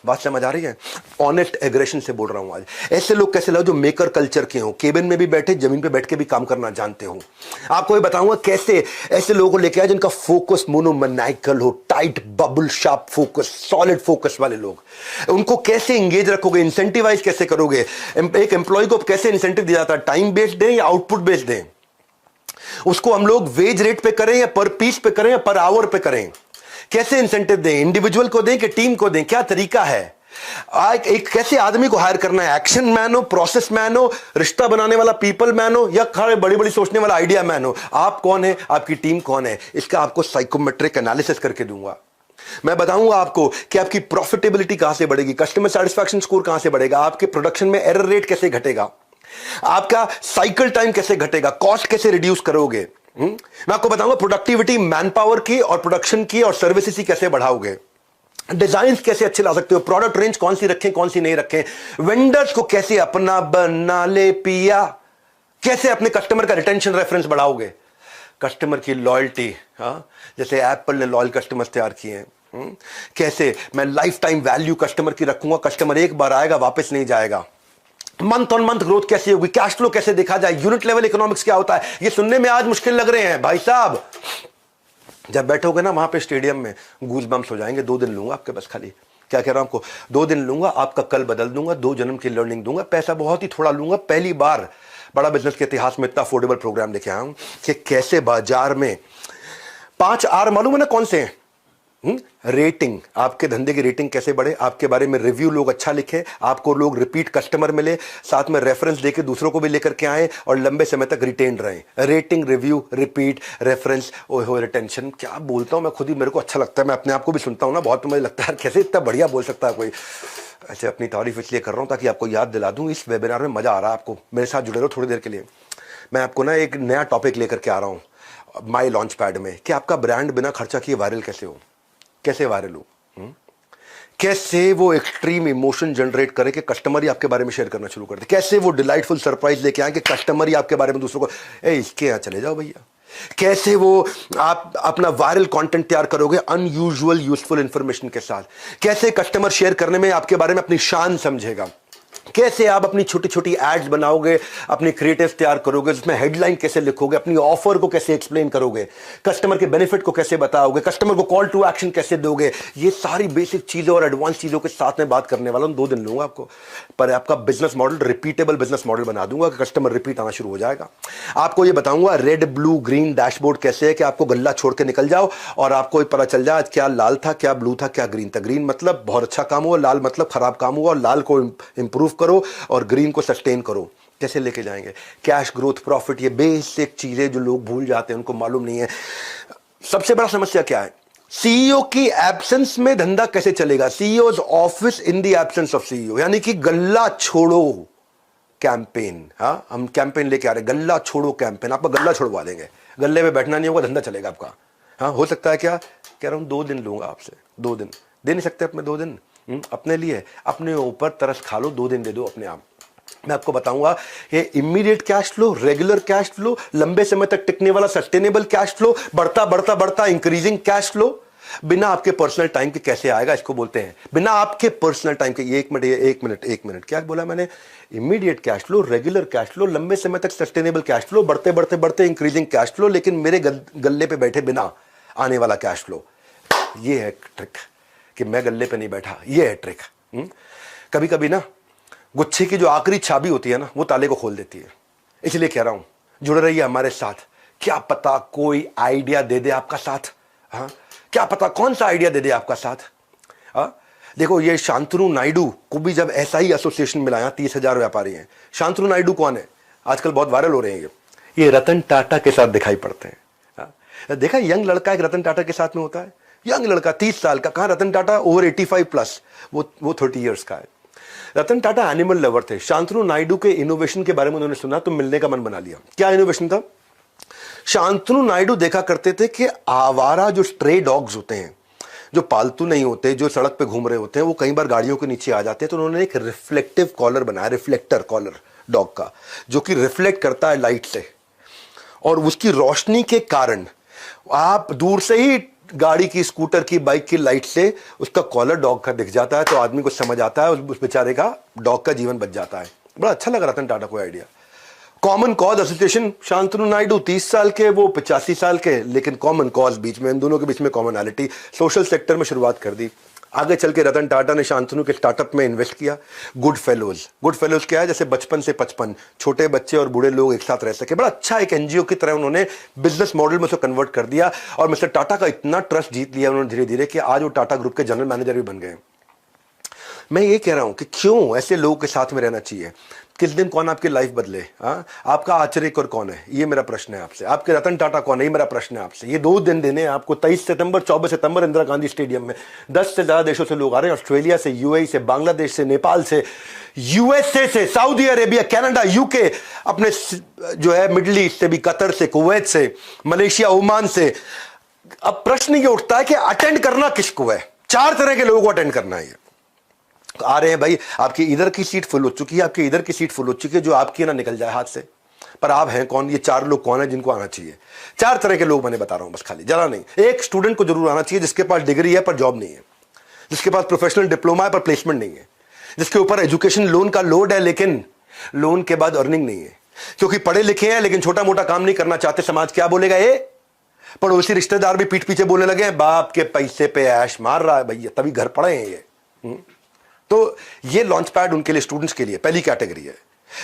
बात समझ आ रही है? ऑनेस्ट एग्रेशन से बोल रहा हूं आज। ऐसे लोग कैसे लाओ जो मेकर कल्चर के हो, केबिन में भी बैठे, जमीन पे बैठ के भी काम करना जानते हो। आपको ये बताऊंगा कैसे ऐसे लोगों को लेके आए जिनका फोकस मोनोमैनिकल हो, tight bubble sharp focus, solid focus वाले लोग। उनको कैसे इंगेज रखोगे, इंसेंटिवाइज कैसे करोगे। एक एम्प्लॉय को कैसे इंसेंटिव दिया जाता है, टाइम बेस्ड दें या आउटपुट बेस्ड दें। उसको हम लोग वेज रेट पे करें या पर पीस पे करें या पर आवर पे करें। कैसे इंसेंटिव दें, इंडिविजुअल को दें कि टीम को दें, क्या तरीका है। एक कैसे आदमी को हायर करना है, एक्शन मैन हो, प्रोसेस मैन हो, रिश्ता बनाने वाला पीपल मैन हो, या खड़े बड़ी बड़ी सोचने वाला आइडिया मैन हो। आप कौन है, आपकी टीम कौन है, इसका आपको साइकोमेट्रिक एनालिसिस करके दूंगा। मैं बताऊंगा आपको कि आपकी प्रॉफिटेबिलिटी कहां से बढ़ेगी, कस्टमर सेटिस्फैक्शन स्कोर कहां से बढ़ेगा, आपके प्रोडक्शन में एरर रेट कैसे घटेगा, आपका साइकिल टाइम कैसे घटेगा, कॉस्ट कैसे रिड्यूस करोगे। मैं आपको बताऊंगा प्रोडक्टिविटी मैन पावर की और प्रोडक्शन की और सर्विसेज की कैसे बढ़ाओगे, डिजाइन कैसे अच्छे ला सकते हो, प्रोडक्ट रेंज कौन सी रखें कौन सी नहीं रखें, वेंडर्स को कैसे अपना बना ले पिया, कैसे अपने कस्टमर का रिटेंशन रेफरेंस बढ़ाओगे। कस्टमर की लॉयल्टी, हाँ, जैसे एप्पल ने लॉयल कस्टमर्स तैयार किए हैं। कैसे मैं लाइफ टाइम वैल्यू कस्टमर की रखूंगा, कस्टमर एक बार आएगा वापस नहीं जाएगा। मंथ ऑन मंथ ग्रोथ कैसे होगी, कैश फ्लो कैसे देखा जाए, यूनिट लेवल इकोनॉमिक्स क्या होता है, ये सुनने में आज मुश्किल लग रहे हैं भाई साहब। जब बैठोगे ना वहां पे स्टेडियम में, गूज बम्स हो जाएंगे। 2 दिन लूंगा आपके बस, खाली क्या कह रहा हूं आपको, 2 दिन लूंगा, आपका कल बदल दूंगा, 2 जन्म की लर्निंग दूंगा, पैसा बहुत ही थोड़ा लूंगा। पहली बार बड़ा बिजनेस के इतिहास में इतना अफोर्डेबल प्रोग्राम लेके आया हूं कि कैसे बाजार में 5 आर मालूम है ना कौन से हैं? रेटिंग, आपके धंधे की रेटिंग कैसे बढ़े, आपके बारे में रिव्यू लोग अच्छा लिखे, आपको लोग रिपीट कस्टमर मिले, साथ में रेफरेंस देके दूसरों को भी लेकर के आए और लंबे समय तक रिटेन रहे। रेटिंग, रिव्यू, रिपीट, रेफरेंस, ओहो रिटेंशन, क्या बोलता हूं मैं, खुद ही मेरे को अच्छा लगता है, मैं अपने आप को भी सुनता हूं ना बहुत, मुझे लगता है कैसे इतना बढ़िया बोल सकता है कोई। ऐसे अपनी तारीफ इसलिए कर रहा हूं ताकि आपको याद दिला दूं, इस वेबिनार में मजा आ रहा है आपको, मेरे साथ जुड़े रहो थोड़ी देर के लिए। मैं आपको ना एक नया टॉपिक लेकर के आ रहा हूं माई लॉन्च पैड में, कि आपका ब्रांड बिना खर्चा किए वायरल कैसे हो, कैसे वायरल हो, कैसे वो एक्सट्रीम इमोशन जनरेट करे कि कस्टमर ही आपके बारे में शेयर करना शुरू कर दे, कैसे वो डिलाइटफुल सरप्राइज लेके आए कि कस्टमर ही आपके बारे में दूसरों को, ए इसके यहां चले जाओ भैया, कैसे वो आप अपना वायरल कंटेंट तैयार करोगे अनयूजुअल यूजफुल इंफॉर्मेशन के साथ, कैसे कस्टमर शेयर करने में आपके बारे में अपनी शान समझेगा, कैसे आप अपनी छोटी छोटी एड्स बनाओगे, अपनी क्रिएटिव तैयार करोगे, उसमें हेडलाइन कैसे लिखोगे, अपनी ऑफर को कैसे एक्सप्लेन करोगे, कस्टमर के बेनिफिट को कैसे बताओगे, कस्टमर को कॉल टू एक्शन कैसे दोगे, ये सारी बेसिक चीजों और एडवांस चीजों के साथ में बात करने वाला हूं। 2 दिन लूंगा आपको, पर आपका business model repeatable business model बना दूंगा कि कस्टमर रिपीट आना शुरू हो जाएगा। आपको ये बताऊंगा रेड ब्लू ग्रीन डैशबोर्ड कैसे है कि आपको गल्ला छोड़ के निकल जाओ और आपको पता चल जाए क्या लाल था, क्या ब्लू था, क्या ग्रीन था। ग्रीन मतलब बहुत अच्छा काम हुआ, लाल मतलब खराब काम हुआ, और लाल को इंप्रूव करो और ग्रीन को सस्टेन करो। कैसे लेके जाएंगे, कैश ग्रोथ, प्रॉफिट, ये बेसिक चीजें जो लोग भूल जाते हैं, उनको मालूम नहीं है। सबसे बड़ा समस्या क्या है, सीईओ की एब्सेंस में धंधा कैसे चलेगा, CEOs office in the absence of CEO, यानी कि गल्ला छोड़ो कैंपेन। हाँ, हम कैंपेन लेके आ रहे हैं, गल्ला छोड़ो कैंपेन, आपका गल्ला छोड़वा देंगे, गल्ले में बैठना नहीं होगा, धंधा चलेगा आपका। हाँ, हो सकता है क्या, कह रहा हूं 2 दिन लूंगा आपसे, 2 दिन दे नहीं सकते अपने 2 दिन अपने लिए, अपने ऊपर तरस खा लो, 2 दिन दे दो अपने आप। मैं आपको बताऊंगा ये immediate cash flow, regular cash flow, लंबे समय तक टिकने वाला सस्टेनेबल कैश फ्लो, बढ़ता बढ़ता बढ़ता इंक्रीजिंग कैश फ्लो, बिना आपके पर्सनल टाइम के कैसे आएगा, इसको बोलते हैं बिना आपके पर्सनल टाइम के। ये एक मिनट क्या बोला मैंने, immediate cash flow, regular cash flow, लंबे समय तक सस्टेनेबल कैश फ्लो, बढ़ते बढ़ते बढ़ते इंक्रीजिंग कैश फ्लो, लेकिन मेरे गल्ले पे बैठे बिना आने वाला कैश फ्लो। ये है ट्रिक कि मैं गल्ले पे नहीं बैठा, ये है ट्रिक। कभी कभी ना गुच्छे की जो आखिरी चाबी होती है ना, वो ताले को खोल देती है। इसलिए कह रहा हूं जुड़े रहिए हमारे साथ, क्या पता कोई आइडिया दे दे आपका साथ। हाँ, क्या पता कौन सा आइडिया दे दे आपका साथ। हाँ, देखो ये शांतनु नायडू को भी जब ऐसा ही एसोसिएशन मिला, 30,000 व्यापारी हैं। शांतनु नायडू कौन है, आजकल बहुत वायरल हो रहे हैं, ये रतन टाटा के साथ दिखाई पड़ते हैं। हाँ, देखा यंग लड़का एक रतन टाटा के साथ में होता है, यंग लड़का 30 साल का, कहां रतन टाटा ओवर 85 प्लस, वो 30 इयर्स का है। रतन टाटा एनिमल लवर थे। शांतनु नायडू के इनोवेशन के बारे में उन्होंने सुना तो मिलने का मन बना लिया। क्या इनोवेशन था, शांतनु नायडू देखा करते थे कि आवारा जो स्ट्रे डॉग्स होते हैं, जो पालतू नहीं होते, जो सड़क पे घूम रहे होते हैं, वो कई बार गाड़ियों के नीचे आ जाते हैं, तो उन्होंने एक रिफ्लेक्टिव कॉलर बनाया, रिफ्लेक्टर कॉलर डॉग का, जो कि रिफ्लेक्ट करता है लाइट से, और उसकी रोशनी के कारण आप दूर से ही गाड़ी की, स्कूटर की, बाइक की लाइट से उसका कॉलर डॉग का दिख जाता है, तो आदमी को समझ आता है उस बेचारे का डॉग का जीवन बच जाता है। बड़ा अच्छा लगा रतन टाटा को idea. Common cause association, Shantanu Naidu 30 साल के, वो 85 साल के, लेकिन कॉमन कॉज बीच में, इन दोनों के बीच में कॉमनैलिटी, सोशल सेक्टर में शुरुआत कर दी। आगे चल के रतन टाटा ने शांतनु के स्टार्टअप में इन्वेस्ट किया, गुड फेलोज। गुड फेलोज क्या है, जैसे बचपन से 55 छोटे बच्चे और बूढ़े लोग एक साथ रह सके। बड़ा अच्छा एक एनजीओ की तरह उन्होंने बिजनेस मॉडल में उसको कन्वर्ट कर दिया, और मिस्टर टाटा का इतना ट्रस्ट जीत लिया उन्होंने धीरे धीरे कि आज वो टाटा ग्रुप के जनरल मैनेजर भी बन गए। मैं ये कह रहा हूं कि क्यों ऐसे लोगों के साथ में रहना चाहिए। किस दिन कौन आपकी लाइफ बदले, हाँ, आपका आचर्यकर कौन है, ये मेरा प्रश्न है आपसे। आपके रतन टाटा कौन है, ये मेरा प्रश्न है आपसे। ये 2 दिन देने हैं आपको, 23 सितंबर 24 सितंबर इंदिरा गांधी स्टेडियम में। 10 से ज्यादा देशों से लोग आ रहे हैं, ऑस्ट्रेलिया से, यूएई से, बांग्लादेश से, नेपाल से, यूएसए से, सऊदी अरेबिया, कनाडा, यूके, अपने जो है मिडिल ईस्ट से भी, कतर से, कुवैत से, मलेशिया, ओमान से। अब प्रश्न ये उठता है कि अटेंड करना किसको है। 4 तरह के लोगों को अटेंड करना है। आ रहे हैं भाई, आपकी इधर की सीट फुल हो चुकी है, आपकी इधर की सीट फुल हो चुकी है, जो आपकी ना निकल जाए हाथ से। पर आप हैं कौन? ये 4 लोग कौन है जिनको आना चाहिए? 4 तरह के लोग मैंने बता रहा हूं बस, खाली जरा नहीं। एक स्टूडेंट को जरूर आना चाहिए जिसके पास डिग्री है पर जॉब नहीं है, जिसके पास प्रोफेशनल डिप्लोमा है पर प्लेसमेंट नहीं है, जिसके ऊपर एजुकेशन लोन का लोड है लेकिन लोन के बाद अर्निंग नहीं है, क्योंकि पढ़े लिखे हैं लेकिन छोटा मोटा काम नहीं करना चाहते। समाज क्या बोलेगा? ये पड़ोसी रिश्तेदार भी पीठ पीछे बोलने लगे हैं, बाप के पैसे पे ऐश मार रहा है भैया, तभी घर पड़े हैं ये। तो ये लॉन्च पैड उनके लिए, स्टूडेंट्स के लिए पहली कैटेगरी है।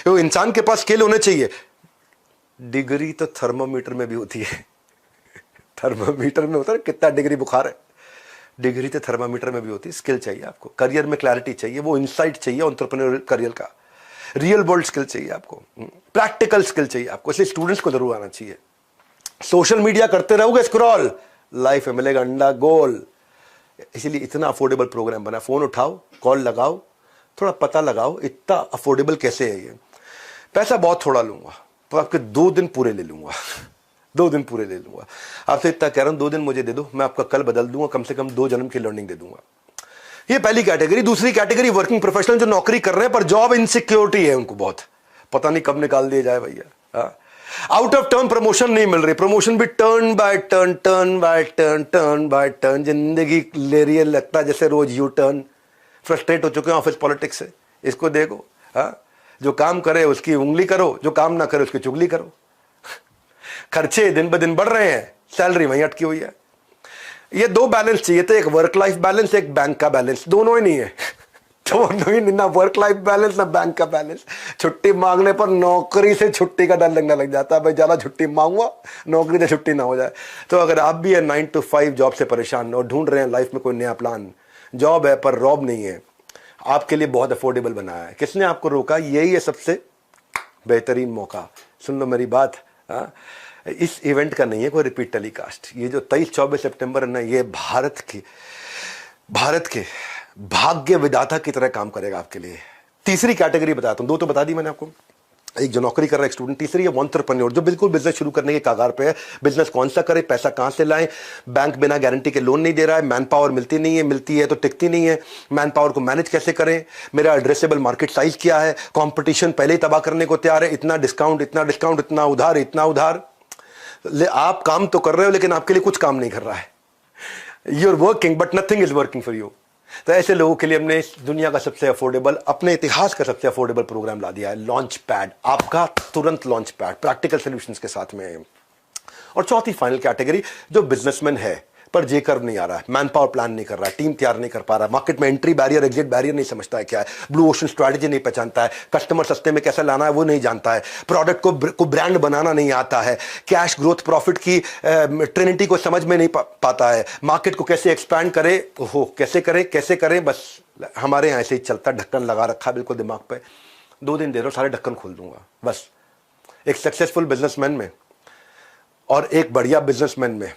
तो इंसान के पास स्किल होने चाहिए। डिग्री तो थर्मोमीटर में भी होती है। थर्मोमीटर में होता है कितना डिग्री बुखार है, डिग्री तो थर्मामीटर में भी होती है। स्किल चाहिए आपको, करियर में क्लैरिटी चाहिए, वो इनसाइट चाहिए एंटरप्रेन्योरियल करियर का, रियल वर्ल्ड स्किल चाहिए आपको, प्रैक्टिकल स्किल चाहिए आपको। इसलिए स्टूडेंट्स को जरूर आना चाहिए। सोशल मीडिया करते रहोगे स्क्रॉल, लाइफ में मिलेगा अंडा गोल। इसीलिए इतना अफोर्डेबल प्रोग्राम बना। फोन उठाओ, कॉल लगाओ, थोड़ा पता लगाओ इतना अफोर्डेबल कैसे है ये। पैसा बहुत थोड़ा लूंगा तो आपके 2 दिन पूरे ले लूंगा, 2 दिन पूरे ले लूंगा आपसे। इतना कह रहा हूं 2 दिन मुझे दे दो, मैं आपका कल बदल दूंगा, कम से कम 2 जन्म की लर्निंग दे दूंगा। ये पहली कैटेगरी। दूसरी कैटेगरी वर्किंग प्रोफेशनल जो नौकरी कर रहे हैं पर जॉब इनसिक्योरिटी है उनको, बहुत पता नहीं कब निकाल दिया जाए भैया। आउट ऑफ टर्न प्रमोशन नहीं मिल रही, प्रमोशन भी turn by turn, turn by turn, turn by turn. जिंदगी ले रही है, लगता है जैसे रोज यू टर्न। फ्रस्ट्रेट हो चुके हैं ऑफिस पॉलिटिक्स से। इसको देखो, जो काम करे उसकी उंगली करो, जो काम ना करे उसकी चुगली करो। खर्चे दिन ब दिन बढ़ रहे हैं, सैलरी वहीं अटकी हुई है। ये 2 बैलेंस चाहिए थे, एक वर्क लाइफ बैलेंस, एक बैंक का बैलेंस। दोनों ही नहीं है, दोनों ही नहीं, ना वर्क लाइफ बैलेंस ना बैंक का बैलेंस। छुट्टी मांगने पर नौकरी से छुट्टी का डर लगने लग जाता है, भाई ज्यादा छुट्टी मांगूंगा नौकरी से छुट्टी ना हो जाए। तो अगर आप भी है 9 to 5 जॉब से परेशान और ढूंढ रहे हैं लाइफ में कोई नया प्लान, जॉब है पर रॉब नहीं है, आपके लिए बहुत अफोर्डेबल बनाया है। किसने आपको रोका? यही है सबसे बेहतरीन मौका। सुन लो मेरी बात, इस इवेंट का नहीं है कोई रिपीट टेलीकास्ट। ये जो 23-24 सितंबर है ना, ये भारत के भाग्य विधाता की तरह काम करेगा आपके लिए। तीसरी कैटेगरी बताता हूं, 2 तो बता दी मैंने आपको, एक जो नौकरी कर रहा है एक स्टूडेंट, तीसरी है एंटरप्रेन्योर जो बिल्कुल बिजनेस शुरू करने के कागार पे है। बिजनेस कौन सा करे, पैसा कहां से लाएं, बैंक बिना गारंटी के लोन नहीं दे रहा है, मैन पावर मिलती नहीं है, मिलती है तो टिकती नहीं है, मैन पावर को मैनेज कैसे करें, मेरा एड्रेसेबल मार्केट साइज क्या है, कंपटीशन पहले ही तबाह करने को तैयार है, इतना डिस्काउंट, इतना डिस्काउंट, इतना उधार, इतना उधार। आप काम तो कर रहे हो लेकिन आपके लिए कुछ काम नहीं कर रहा है। You are working but nothing is working for you. तो ऐसे लोगों के लिए हमने इस दुनिया का सबसे अफोर्डेबल, अपने इतिहास का सबसे अफोर्डेबल प्रोग्राम ला दिया है, लॉन्च पैड। आपका तुरंत लॉन्च पैड प्रैक्टिकल सॉल्यूशंस के साथ में। और चौथी फाइनल कैटेगरी जो बिजनेसमैन है पर जे कर्व नहीं आ रहा है, मैन पावर प्लान नहीं कर रहा है, टीम तैयार नहीं कर पा रहा है, मार्केट में एंट्री बैरियर एग्जिट बैरियर नहीं समझता है क्या है, ब्लू ओशन स्ट्रैटेजी नहीं पहचानता है, कस्टमर सस्ते में कैसे लाना है वो नहीं जानता है, प्रोडक्ट को ब्रांड बनाना नहीं आता है, कैश ग्रोथ प्रॉफिट की ट्रिनिटी को समझ में नहीं पाता है, मार्केट को कैसे एक्सपैंड करे, कैसे करें, बस हमारे यहाँ ऐसे ही चलता, ढक्कन लगा रखा है बिल्कुल दिमाग पे। 2 दिन दे दो, सारे ढक्कन खोल दूंगा बस। एक सक्सेसफुल बिजनेसमैन में और एक बढ़िया बिजनेसमैन में,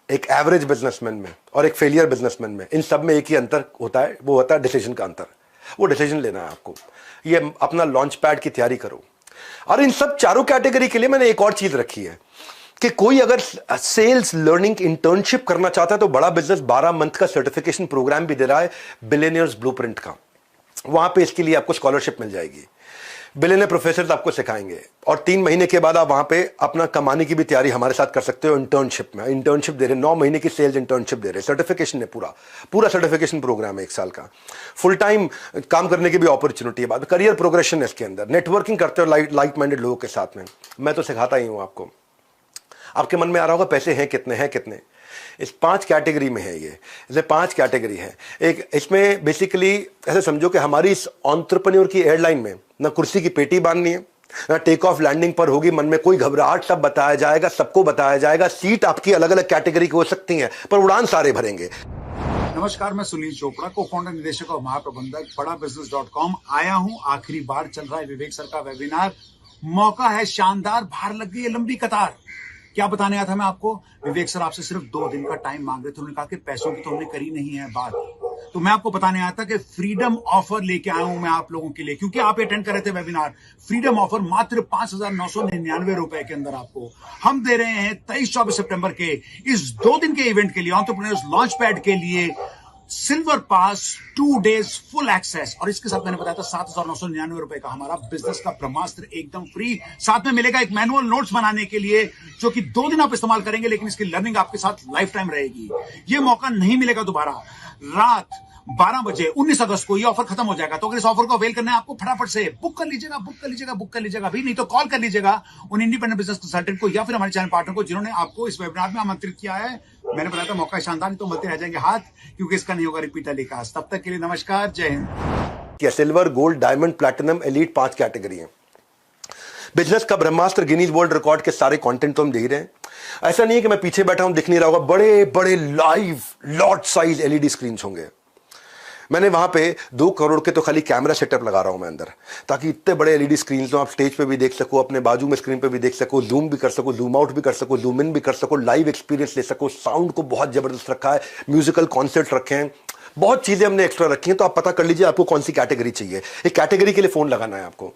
एक एवरेज बिजनेसमैन में और एक फेलियर बिजनेसमैन में, इन सब में एक ही अंतर होता है, वो होता है डिसीजन का अंतर। वो डिसीजन लेना है आपको। ये अपना लॉन्च पैड की तैयारी करो। और इन सब चारों कैटेगरी के लिए मैंने एक और चीज रखी है कि कोई अगर सेल्स लर्निंग इंटर्नशिप करना चाहता है तो बड़ा बिजनेस 12 मंथ का सर्टिफिकेशन प्रोग्राम भी दे रहा है, बिलियनियर्स ब्लूप्रिंट का। वहां पे इसके लिए आपको स्कॉलरशिप मिल जाएगी, बिलियनियर प्रोफेसर आपको सिखाएंगे और 3 महीने के बाद आप वहां पे अपना कमाने की भी तैयारी हमारे साथ कर सकते हो। इंटर्नशिप में इंटर्नशिप दे रहे, 9 महीने की सेल्स इंटर्नशिप दे रहे, सर्टिफिकेशन है, पूरा सर्टिफिकेशन प्रोग्राम है 1 साल का। फुल टाइम काम करने की भी अपॉर्चुनिटी है, बाद करियर प्रोग्रेशन है इसके अंदर, नेटवर्किंग करते हो लाइक माइंडेड लोगों के साथ में। मैं तो सिखाता ही हूं आपको। आपके मन में आ रहा होगा पैसे हैं कितने, इस 5 कैटेगरी में है। ये इसमें 5 कैटेगरी है। एक इसमें बेसिकली ऐसे समझो कि हमारी इस एंटरप्रेन्योर की एयरलाइन में ना कुर्सी की पेटी बांधनी है, ना टेक ऑफ लैंडिंग पर होगी मन में कोई घबराहट, सब बताया जाएगा, सबको बताया जाएगा। सीट आपकी अलग अलग कैटेगरी की हो सकती हैं पर उड़ान सारे भरेंगे। नमस्कार, मैं सुनील चोपड़ा, को फाउंडर, निदेशक और महाप्रबंधक बड़ाबिजनेस.com। आया हूं, आखिरी बार चल रहा है विवेक सर का वेबिनार। मौका है शानदार, बाहर लग गई है लंबी कतार। क्या बताने आया था मैं आपको? विवेक सर आपसे सिर्फ 2 दिन का टाइम मांग रहे थे। उन्होंने कहा कि पैसों की तो हमने करी नहीं है बात। तो मैं आपको बताने आया था कि फ्रीडम ऑफर लेके आया हूं मैं आप लोगों के लिए, क्योंकि आप अटेंड कर रहे थे वेबिनार। फ्रीडम ऑफर मात्र 5,999 रुपए के अंदर आपको हम दे रहे हैं 23-24 सितंबर के इस 2 दिन के इवेंट के लिए, एंटरप्रेन्योर्स लॉन्च पैड के लिए सिल्वर पास 2 days फुल एक्सेस, और इसके साथ मैंने बताया था 7,999 रुपए का हमारा बिजनेस का ब्रह्मास्त्र एकदम फ्री। साथ में मिलेगा एक मैनुअल नोट्स बनाने के लिए जो कि 2 दिन आप इस्तेमाल करेंगे, लेकिन इसकी लर्निंग आपके साथ लाइफ टाइम रहेगी। ये मौका नहीं मिलेगा दोबारा। रात 12 बजे 19 अगस्त को ये ऑफर खत्म हो जाएगा। तो अगर इस ऑफर को अवेल करना है आपको, फटाफट से बुक कर लीजिएगा अभी, नहीं तो कॉल कर लीजिएगा उन इंडिपेंडेंट बिजनेस कंसल्टेंट को या फिर हमारे चैनल पार्टनर को जिन्होंने आपको इस वेबिनार में आमंत्रित किया है। मैंने बताया था मौका शानदार, नहीं तो मिलते रह जाएंगे हाथ, क्योंकि इसका नहीं होगा रिपीट टेलीकास्ट। तब तक के लिए नमस्कार, जय Hind. Silver, gold, diamond, platinum, elite 5 category है। बिजनेस का ब्रह्मास्त्र, गिनीज वर्ल्ड रिकॉर्ड के सारे कंटेंट तो हम दे रहे हैं। ऐसा नहीं है कि मैं पीछे बैठा हूं, दिख नहीं रहा होगा। बड़े बड़े live lot size LED screen होंगे। मैंने वहां पे 2 करोड़ के तो खाली कैमरा सेटअप लगा रहा हूं मैं अंदर, ताकि इतने बड़े एलईडी स्क्रीन तो आप स्टेज पे भी देख सको, अपने बाजू में स्क्रीन पे भी देख सको, जूम भी कर सको, जूम आउट भी कर सको, जूम इन भी कर सको, लाइव एक्सपीरियंस ले सको। साउंड को बहुत जबरदस्त रखा है, म्यूजिकल कॉन्सर्ट रखे हैं, बहुत चीजें हमने एक्स्ट्रा रखी हैं। तो आप पता कर लीजिए आपको कौन सी कैटेगरी चाहिए। एक कैटेगरी के लिए फोन लगाना है आपको।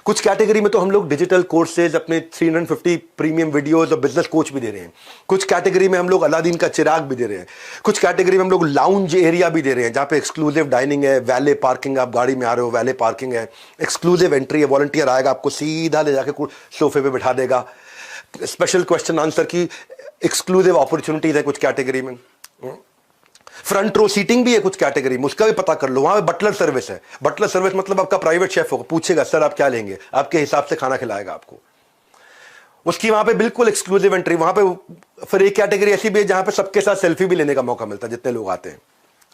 कुछ कैटेगरी में तो हम लोग डिजिटल कोर्सेज, अपने 350 प्रीमियम वीडियोस और बिजनेस कोच भी दे रहे हैं। कुछ कैटेगरी में हम लोग अलादीन का चिराग भी दे रहे हैं। कुछ कैटेगरी में हम लोग लाउंज एरिया भी दे रहे हैं, जहां पे एक्सक्लूसिव डाइनिंग है, वैले पार्किंग, आप गाड़ी में आ रहे हो वैले पार्किंग है, एक्सक्लूसिव एंट्री है, वॉलंटियर आएगा आपको सीधा ले जाके सोफे पे बिठा देगा। स्पेशल क्वेश्चन आंसर की एक्सक्लूसिव अपॉर्चुनिटीज है कुछ कैटेगरी में। फ्रंट रो सीटिंग भी है कुछ कैटेगरी में, उसका भी पता कर लो। वहां पे बटलर सर्विस है। बटलर सर्विस मतलब आपका प्राइवेट शेफ होगा, पूछेगा सर आप क्या लेंगे, आपके हिसाब से खाना खिलाएगा आपको। उसकी वहां पे बिल्कुल एक्सक्लूसिव एंट्री। वहां पे फिर एक कैटेगरी ऐसी भी है जहां पे सबके साथ सेल्फी भी लेने का मौका मिलता है जितने लोग आते हैं।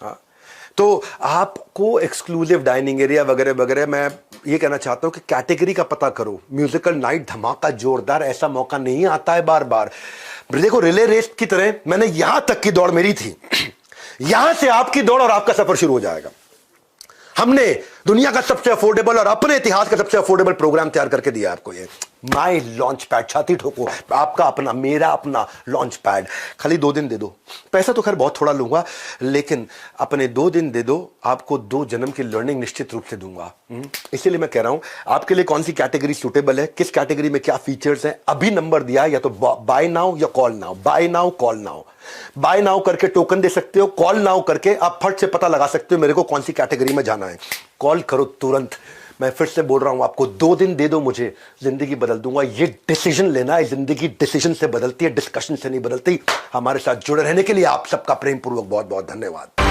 हाँ, तो आपको एक्सक्लूसिव डाइनिंग एरिया वगैरह वगैरह। मैं ये कहना चाहता हूं कि कैटेगरी का पता करो। म्यूजिकल नाइट धमाका जोरदार, ऐसा मौका नहीं आता है बार बार। देखो रिले रेस की तरह मैंने यहां तक की दौड़ मेरी थी, यहां से आपकी दौड़ और आपका सफर शुरू हो जाएगा। हमने दुनिया का सबसे अफोर्डेबल और अपने इतिहास का सबसे अफोर्डेबल प्रोग्राम तैयार करके दिया आपको। ये माई लॉन्च पैड, छाती ठोको, आपका अपना, मेरा अपना लॉन्च पैड। खाली 2 दिन दे दो। पैसा तो खैर बहुत थोड़ा लूंगा, लेकिन अपने 2 दिन दे दो, आपको 2 जन्म की लर्निंग निश्चित रूप से दूंगा। इसीलिए मैं कह रहा हूं आपके लिए कौन सी कैटेगरी सूटेबल है, किस कैटेगरी में क्या फीचर्स है। अभी नंबर दिया है, या तो बाय नाउ या call now. Buy now, call now. Buy now करके टोकन दे सकते हो, कॉल नाउ करके आप फट से पता लगा सकते हो मेरे को कौन सी कैटेगरी में जाना है। कॉल करो तुरंत। मैं फिर से बोल रहा हूं आपको, 2 दिन दे दो मुझे, जिंदगी बदल दूंगा। ये डिसीजन लेना है, जिंदगी डिसीजन से बदलती है, डिस्कशन से नहीं बदलती। हमारे साथ जुड़े रहने के लिए आप सबका प्रेम पूर्वक बहुत बहुत धन्यवाद।